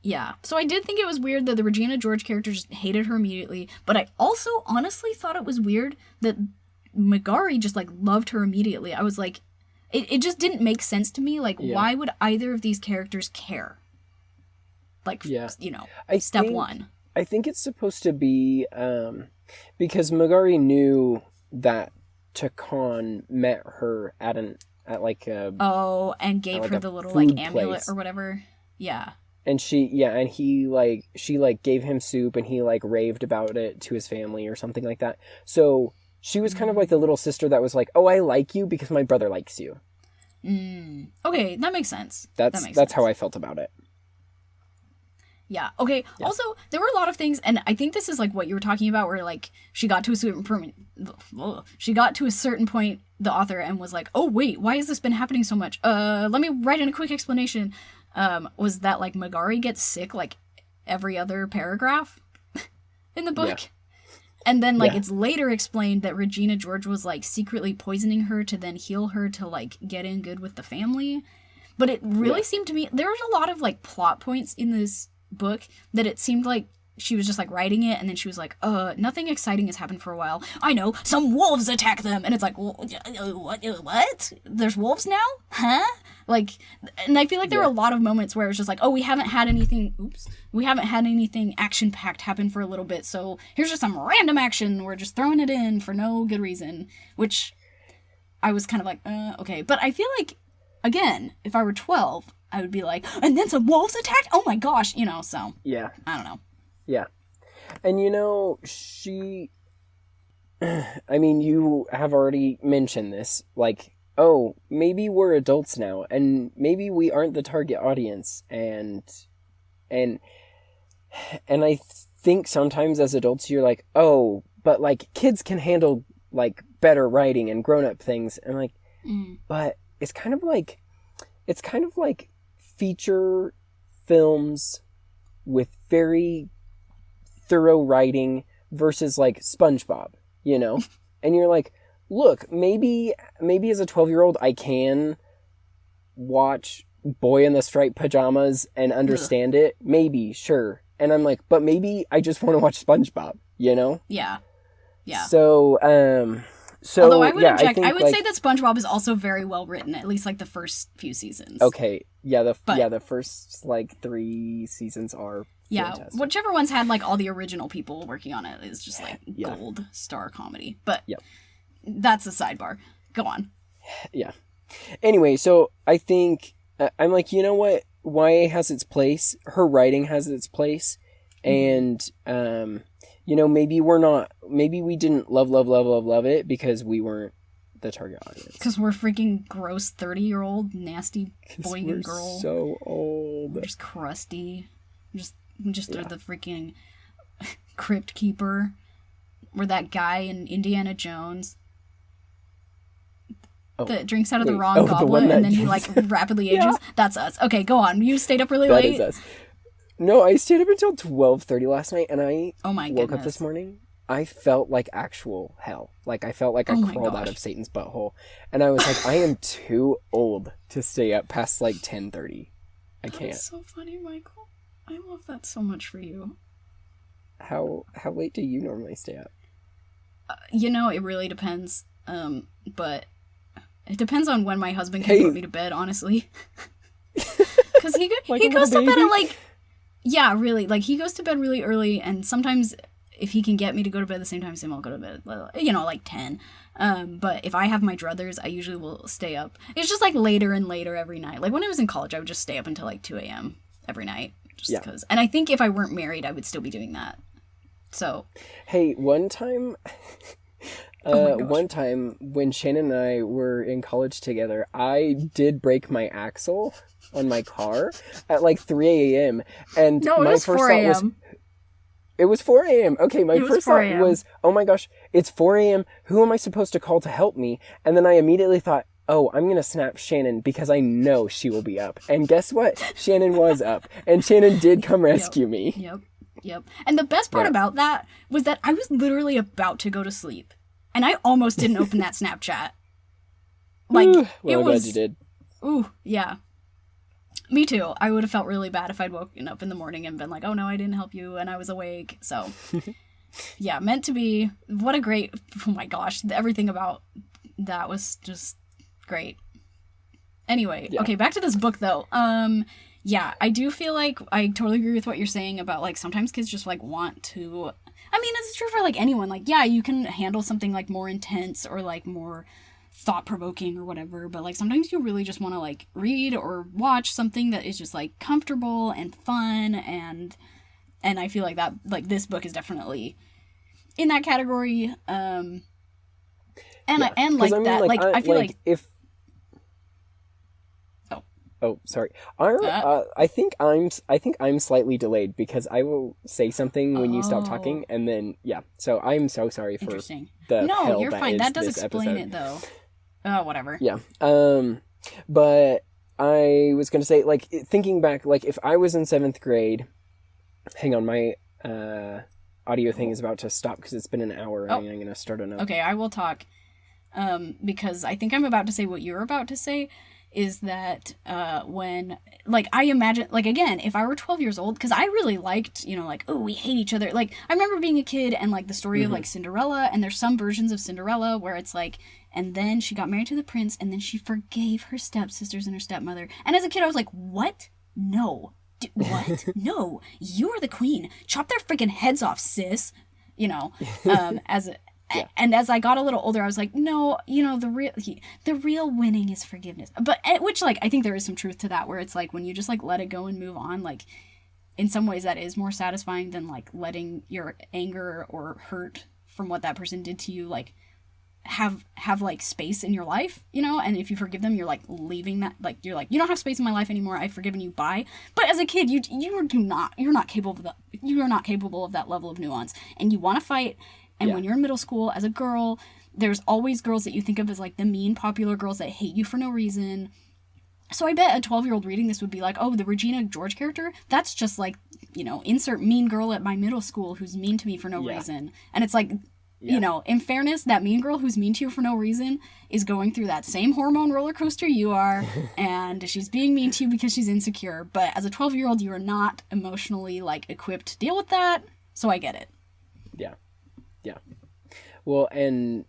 S2: Yeah. So I did think it was weird that the Regina George character just hated her immediately, but I also honestly thought it was weird that Megari just, like, loved her immediately. I was like, it just didn't make sense to me. Like, why would either of these characters care? Like, you know, step one.
S1: I think it's supposed to be because Megari knew that Takan met her at like a...
S2: Oh, and gave her the little, like, amulet or whatever. Yeah.
S1: And she gave him soup and he, like, raved about it to his family or something like that. So she was kind of like the little sister that was like, oh, I like you because my brother likes you.
S2: Okay, that makes sense.
S1: That's how I felt about it.
S2: Yeah. Okay. Yeah. Also, there were a lot of things, and I think this is, like, what you were talking about, where, like, she got to a certain point, the author, and was like, oh, wait, why has this been happening so much? Let me write in a quick explanation. Was that, like, Megari gets sick, like, every other paragraph in the book? Yeah. And then, like, it's later explained that Regina George was, like, secretly poisoning her to then heal her to, like, get in good with the family. But it really seemed to me, there was a lot of, like, plot points in this book that it seemed like she was just, like, writing it, and then she was like, nothing exciting has happened for a while. I know, some wolves attack them! And it's like, what? There's wolves now? Huh? Like, and I feel like there were a lot of moments where it was just like, oh, we haven't had anything action-packed happen for a little bit, so here's just some random action, we're just throwing it in for no good reason, which I was kind of like, okay. But I feel like, again, if I were 12, I would be like, and then some wolves attacked? Oh my gosh, you know, so.
S1: Yeah.
S2: I don't know.
S1: Yeah. And, you know, I mean, you have already mentioned this, like, oh, maybe we're adults now, and maybe we aren't the target audience, and I think sometimes as adults you're like, oh, but, like, kids can handle, like, better writing and grown-up things, and, like, but it's kind of like feature films with very thorough writing versus, like, SpongeBob, you know? And you're like, look, maybe as a 12-year-old I can watch Boy in the Striped Pajamas and understand it. Maybe, sure. And I'm like, but maybe I just want to watch SpongeBob, you know?
S2: Yeah.
S1: So,
S2: although I would
S1: object,
S2: I would say that SpongeBob is also very well written, at least like the first few seasons.
S1: Okay, the first like 3 seasons are fantastic.
S2: Whichever ones had like all the original people working on it is just like gold star comedy. But that's a sidebar. Go on.
S1: Yeah. Anyway, so I think I'm like, you know what? YA has its place. Her writing has its place, and maybe we didn't love it because we weren't the target audience.
S2: Because we're freaking gross 30-year-old nasty boy and girl.
S1: So old.
S2: We're just crusty. Just the freaking crypt keeper. We're that guy in Indiana Jones that drinks out of the wrong goblet and then he like rapidly ages. Yeah. That's us. Okay, go on. You stayed up really late?
S1: That is us. No, I stayed up until 12:30 last night, and I
S2: woke
S1: up this morning. I felt like actual hell. Like, I felt like I crawled out of Satan's butthole. And I was like, I am too old to stay up past, like, 10:30. I can't.
S2: That's so funny, Michael. I love that so much for you.
S1: How late do you normally stay up?
S2: It really depends. But it depends on when my husband can put me to bed, honestly. Because he goes to bed at, like... Yeah, really. Like, he goes to bed really early, and sometimes... If he can get me to go to bed at the same time, I'll go to bed, like 10. But if I have my druthers, I usually will stay up. It's just like later and later every night. Like when I was in college, I would just stay up until like 2 a.m. every night. Just because. And I think if I weren't married, I would still be doing that. So.
S1: Hey, one time when Shannon and I were in college together, I did break my axle on my car at like 3 a.m. And
S2: no, it was 4 a.m.
S1: It was 4 a.m. Okay, my first thought was, oh my gosh, it's 4 a.m. Who am I supposed to call to help me? And then I immediately thought, oh, I'm going to snap Shannon because I know she will be up. And guess what? Shannon was up. And Shannon did come rescue me.
S2: Yep. And the best part about that was that I was literally about to go to sleep. And I almost didn't open that Snapchat. Like,
S1: I'm glad you did.
S2: Ooh, yeah. Me too. I would have felt really bad if I'd woken up in the morning and been like, oh no, I didn't help you and I was awake. So, yeah, meant to be. What a great, oh my gosh, everything about that was just great. Anyway, okay, back to this book though. Yeah, I do feel like I totally agree with what you're saying about like sometimes kids just like want to, I mean, it's true for like anyone. Like, yeah, you can handle something like more intense or like more thought-provoking or whatever, but like sometimes you really just want to like read or watch something that is just like comfortable and fun, and I feel like that like this book is definitely in that category. I feel like
S1: if sorry. I think I'm slightly delayed because I will say something when you stop talking, and then so I'm so sorry for
S2: No, you're fine. That does explain it though. Whatever.
S1: Yeah. But I was going to say, like, thinking back, like, if I was in 7th grade... Hang on, my audio thing is about to stop because it's been an hour, and I'm going to start another.
S2: Okay, I will talk. Because I think I'm about to say what you're about to say, is that when... Like, I imagine... Like, again, if I were 12 years old, because I really liked, like, oh, we hate each other. Like, I remember being a kid and, like, the story of, like, Cinderella, and there's some versions of Cinderella where it's, like... And then she got married to the prince, and then she forgave her stepsisters and her stepmother. And as a kid, I was like, what? No. What? No. You are the queen. Chop their freaking heads off, sis. And as I got a little older, I was like, no, the real winning is forgiveness. But, which, like, I think there is some truth to that, where it's like, when you just, like, let it go and move on, like, in some ways that is more satisfying than, like, letting your anger or hurt from what that person did to you, like, have like space in your life, and if you forgive them, you're like leaving that, like you're like, you don't have space in my life anymore, I've forgiven you, bye. But as a kid, you're not capable of that level of nuance, and you want to fight. And when you're in middle school as a girl, there's always girls that you think of as like the mean popular girls that hate you for no reason. So I bet a 12-year-old reading this would be like, oh, the Regina George character, that's just like, insert mean girl at my middle school who's mean to me for no reason. And it's like, you know, in fairness, that mean girl who's mean to you for no reason is going through that same hormone roller coaster you are, and she's being mean to you because she's insecure. But as a 12-year-old, you are not emotionally, like, equipped to deal with that, so I get it.
S1: Yeah. Yeah. Well, and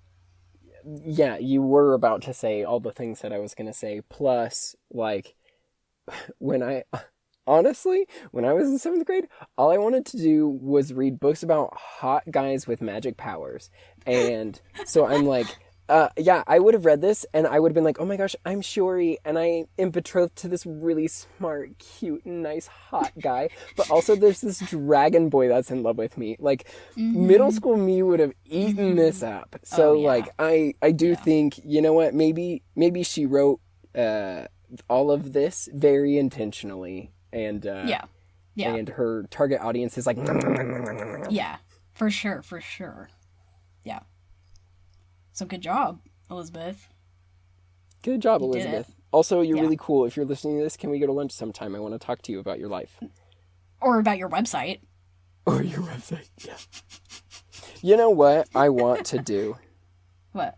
S1: yeah, you were about to say all the things that I was going to say, plus, like, honestly, when I was in 7th grade, all I wanted to do was read books about hot guys with magic powers. And so I'm like, yeah, I would have read this and I would have been like, oh my gosh, I'm Shiori and I am betrothed to this really smart, cute, nice, hot guy. But also there's this dragon boy that's in love with me. Like, middle school me would have eaten this up. So, like, I do think, you know what, maybe she wrote all of this very intentionally. And and her target audience is like,
S2: yeah, for sure. Yeah. So good job, Elizabeth.
S1: Good job, Elizabeth. Also, you're really cool. If you're listening to this, can we go to lunch sometime? I want to talk to you about your life.
S2: Or about your website.
S1: Or your website, yeah. You know what I want to do?
S2: What?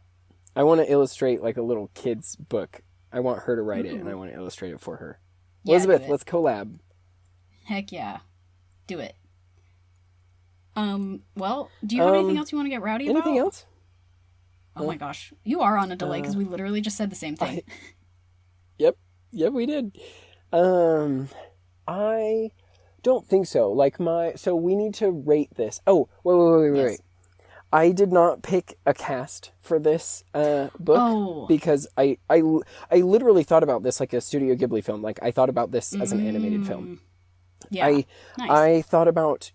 S1: I want to illustrate like a little kid's book. I want her to write it, and I want to illustrate it for her. Yeah, Elizabeth, let's collab.
S2: Heck yeah. Do it. Well, do you have anything else you want to get rowdy about?
S1: Anything else?
S2: Oh my gosh. You are on a delay because we literally just said the same thing.
S1: Yep, we did. I don't think so. Like so we need to rate this. Oh, wait. I did not pick a cast for this book because I literally thought about this like a Studio Ghibli film. Like I thought about this as an animated film.
S2: Yeah.
S1: I thought about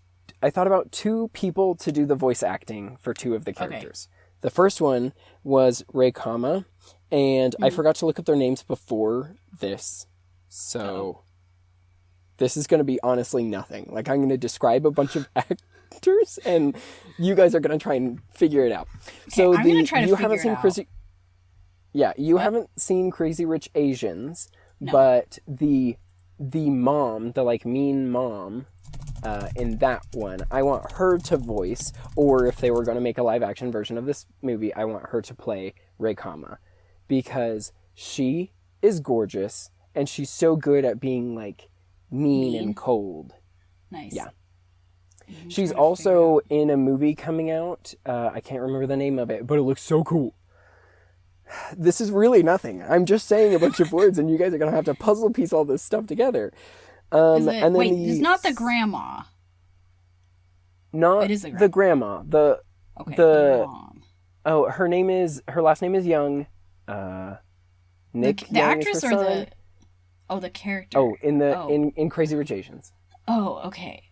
S1: 2 people to do the voice acting for 2 of the characters. Okay. The first one was Rei Kama, and I forgot to look up their names before this. So this is going to be honestly nothing. Like I'm going to describe a bunch of actors and you guys are going to try and figure it out.
S2: Okay, so I'm going to try to figure it out.
S1: Yeah, you haven't seen Crazy Rich Asians, but the mom, the like mean mom, in that one, I want her to voice, or if they were going to make a live action version of this movie, I want her to play Rei Kama, because she is gorgeous and she's so good at being like mean and cold.
S2: Nice.
S1: Yeah. She's also in a movie coming out. I can't remember the name of it, but it looks so cool. This is really nothing. I'm just saying a bunch of words, and you guys are going to have to puzzle piece all this stuff together.
S2: It's not the grandma.
S1: Not the grandma. The mom. Oh, her last name is Young. Nick
S2: the
S1: Young
S2: actress
S1: is her
S2: or
S1: son.
S2: the character?
S1: Oh, in Crazy Rich Asians.
S2: Oh, okay.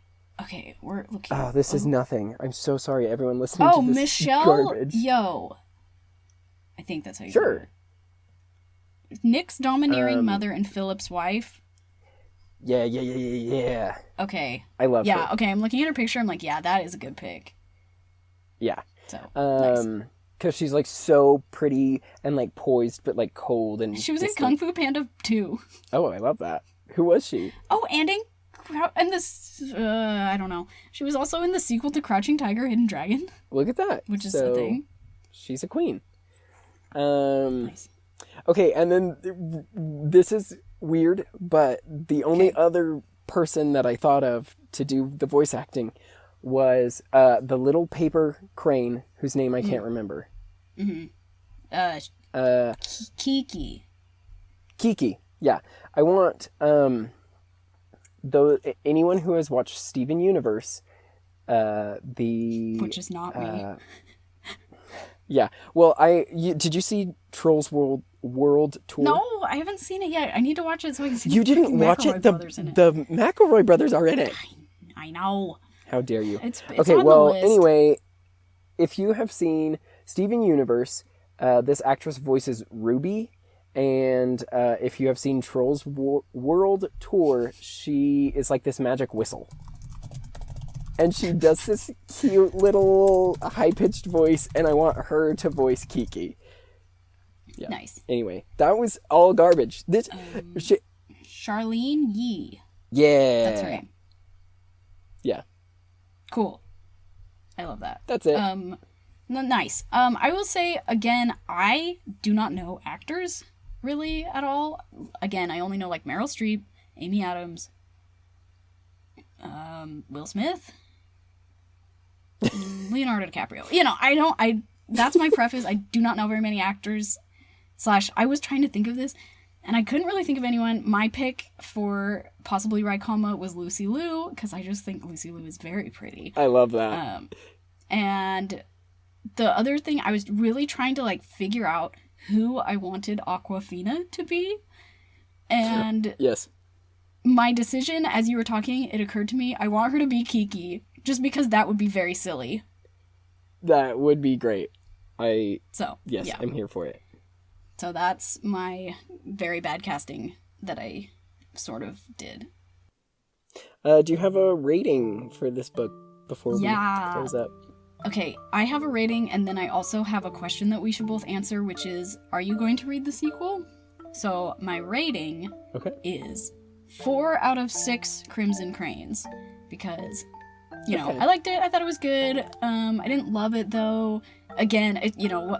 S2: Okay, we're looking.
S1: Oh, this is nothing. I'm so sorry, everyone listening to this
S2: Michelle
S1: garbage.
S2: Yeoh. I think that's how you say it. Nick's domineering mother and Philip's wife.
S1: Yeah.
S2: Okay.
S1: I love her.
S2: Yeah, okay, I'm looking at her picture. I'm like, yeah, that is a good pick.
S1: Yeah.
S2: So, nice.
S1: Because she's like so pretty and like poised, but like cold and.
S2: She was in Kung Fu Panda 2.
S1: Oh, I love that. Who was she?
S2: Oh, and this, I don't know. She was also in the sequel to Crouching Tiger, Hidden Dragon.
S1: Look at that.
S2: Which is a thing.
S1: She's a queen.
S2: Nice.
S1: Okay, and then this is weird, but the only other person that I thought of to do the voice acting was the little paper crane whose name I can't remember.
S2: Kiki.
S1: Kiki, yeah. I want anyone who has watched Steven Universe,
S2: which is not me.
S1: Yeah. Well, did you see Trolls World Tour?
S2: No, I haven't seen it yet. I need to watch it so I can see.
S1: You didn't watch it? The McElroy brothers are in it.
S2: I know.
S1: How dare you?
S2: It's
S1: okay.
S2: On
S1: well,
S2: the list.
S1: Anyway, if you have seen Steven Universe, this actress voices Ruby. And if you have seen Trolls World Tour, she is like this magic whistle. And she does this cute little high-pitched voice, and I want her to voice Kiki. Yeah.
S2: Nice.
S1: Anyway, that was all garbage.
S2: Charlene Yee.
S1: Yeah.
S2: That's her name.
S1: Yeah.
S2: Cool. I love that.
S1: That's it.
S2: Nice. I will say, again, I do not know actors really at all. Again, I only know like Meryl Streep, Amy Adams, Will Smith, Leonardo DiCaprio. You know, that's my preface. I do not know very many actors. I was trying to think of this, and I couldn't really think of anyone. My pick for possibly Raikama was Lucy Liu, because I just think Lucy Liu is very pretty.
S1: I love that.
S2: And the other thing, I was really trying to, like, figure out who I wanted Aquafina to be. And
S1: yes.
S2: My decision, as you were talking, it occurred to me, I want her to be Kiki, just because that would be very silly.
S1: That would be great. Yes,
S2: yeah.
S1: I'm here for it.
S2: So that's my very bad casting that I sort of did.
S1: Do you have a rating for this book before we close up?
S2: Okay, I have a rating, and then I also have a question that we should both answer, which is, are you going to read the sequel? So my rating is 4 out of 6 Crimson Cranes, because, you know, I liked it, I thought it was good, I didn't love it, though. Again,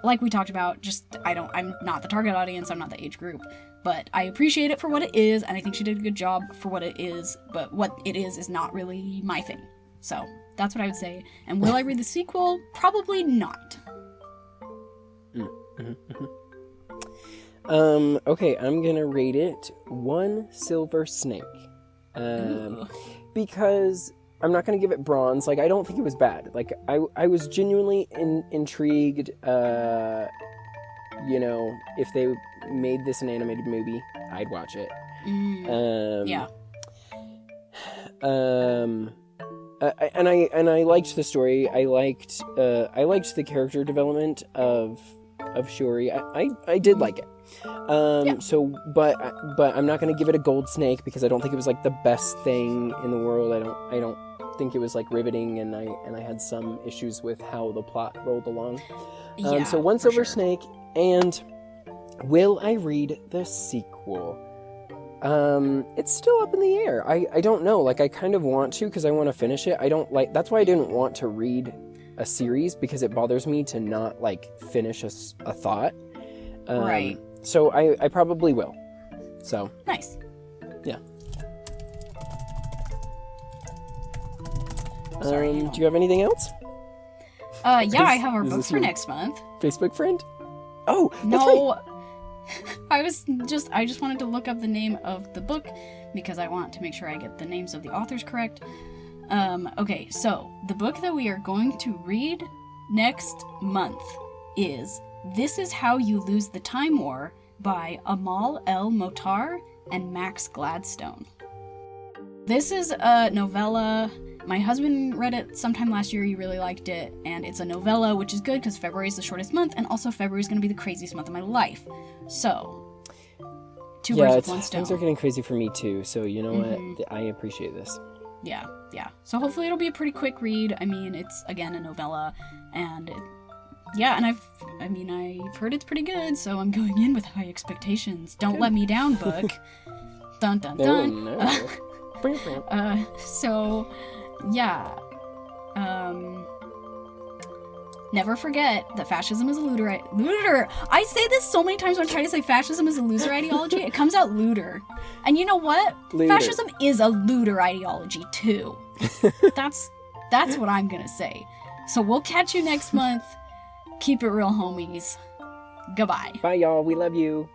S2: like we talked about, I'm not the target audience, I'm not the age group, but I appreciate it for what it is, and I think she did a good job for what it is, but what it is not really my thing. So, that's what I would say. And will I read the sequel? Probably not.
S1: Okay, I'm gonna rate it 1 silver snake. Because I'm not gonna give it bronze. Like, I don't think it was bad. Like, I was genuinely intrigued. You know, if they made this an animated movie, I'd watch it.
S2: Yeah.
S1: And I liked the story. I liked the character development of Shuri. I did like it. So, but I'm not gonna give it a gold snake because I don't think it was like the best thing in the world. I don't think it was like riveting, and I had some issues with how the plot rolled along. So 1 silver snake. And will I read the sequel? It's still up in the air. I don't know. Like, I kind of want to because I want to finish it. That's why I didn't want to read a series, because it bothers me to not, like, finish a thought.
S2: Right.
S1: So I probably will. So.
S2: Nice.
S1: Yeah. Sorry. Do you have anything else?
S2: Yeah, I have our book for next month.
S1: Facebook friend? Oh,
S2: no. I just wanted to look up the name of the book because I want to make sure I get the names of the authors correct. Okay, so the book that we are going to read next month is This Is How You Lose the Time War by Amal El-Mohtar and Max Gladstone. This is a novella. My husband read it sometime last year. He really liked it. And it's a novella, which is good because February is the shortest month. And also February is going to be the craziest month of my life. So, two birds with one stone.
S1: Things are getting crazy for me too. So, you know what? I appreciate this.
S2: Yeah. So hopefully it'll be a pretty quick read. I mean, it's, again, a novella. And, and I've heard it's pretty good. So I'm going in with high expectations. Don't let me down, book. Dun, dun, dun.
S1: No.
S2: So... yeah. Never forget that fascism is a looter. I say this so many times when I'm trying to say fascism is a loser ideology. It comes out looter. And you know what?
S1: Looter.
S2: Fascism is a looter ideology too. That's what I'm gonna say. So we'll catch you next month. Keep it real, homies. Goodbye.
S1: Bye, y'all. We love you.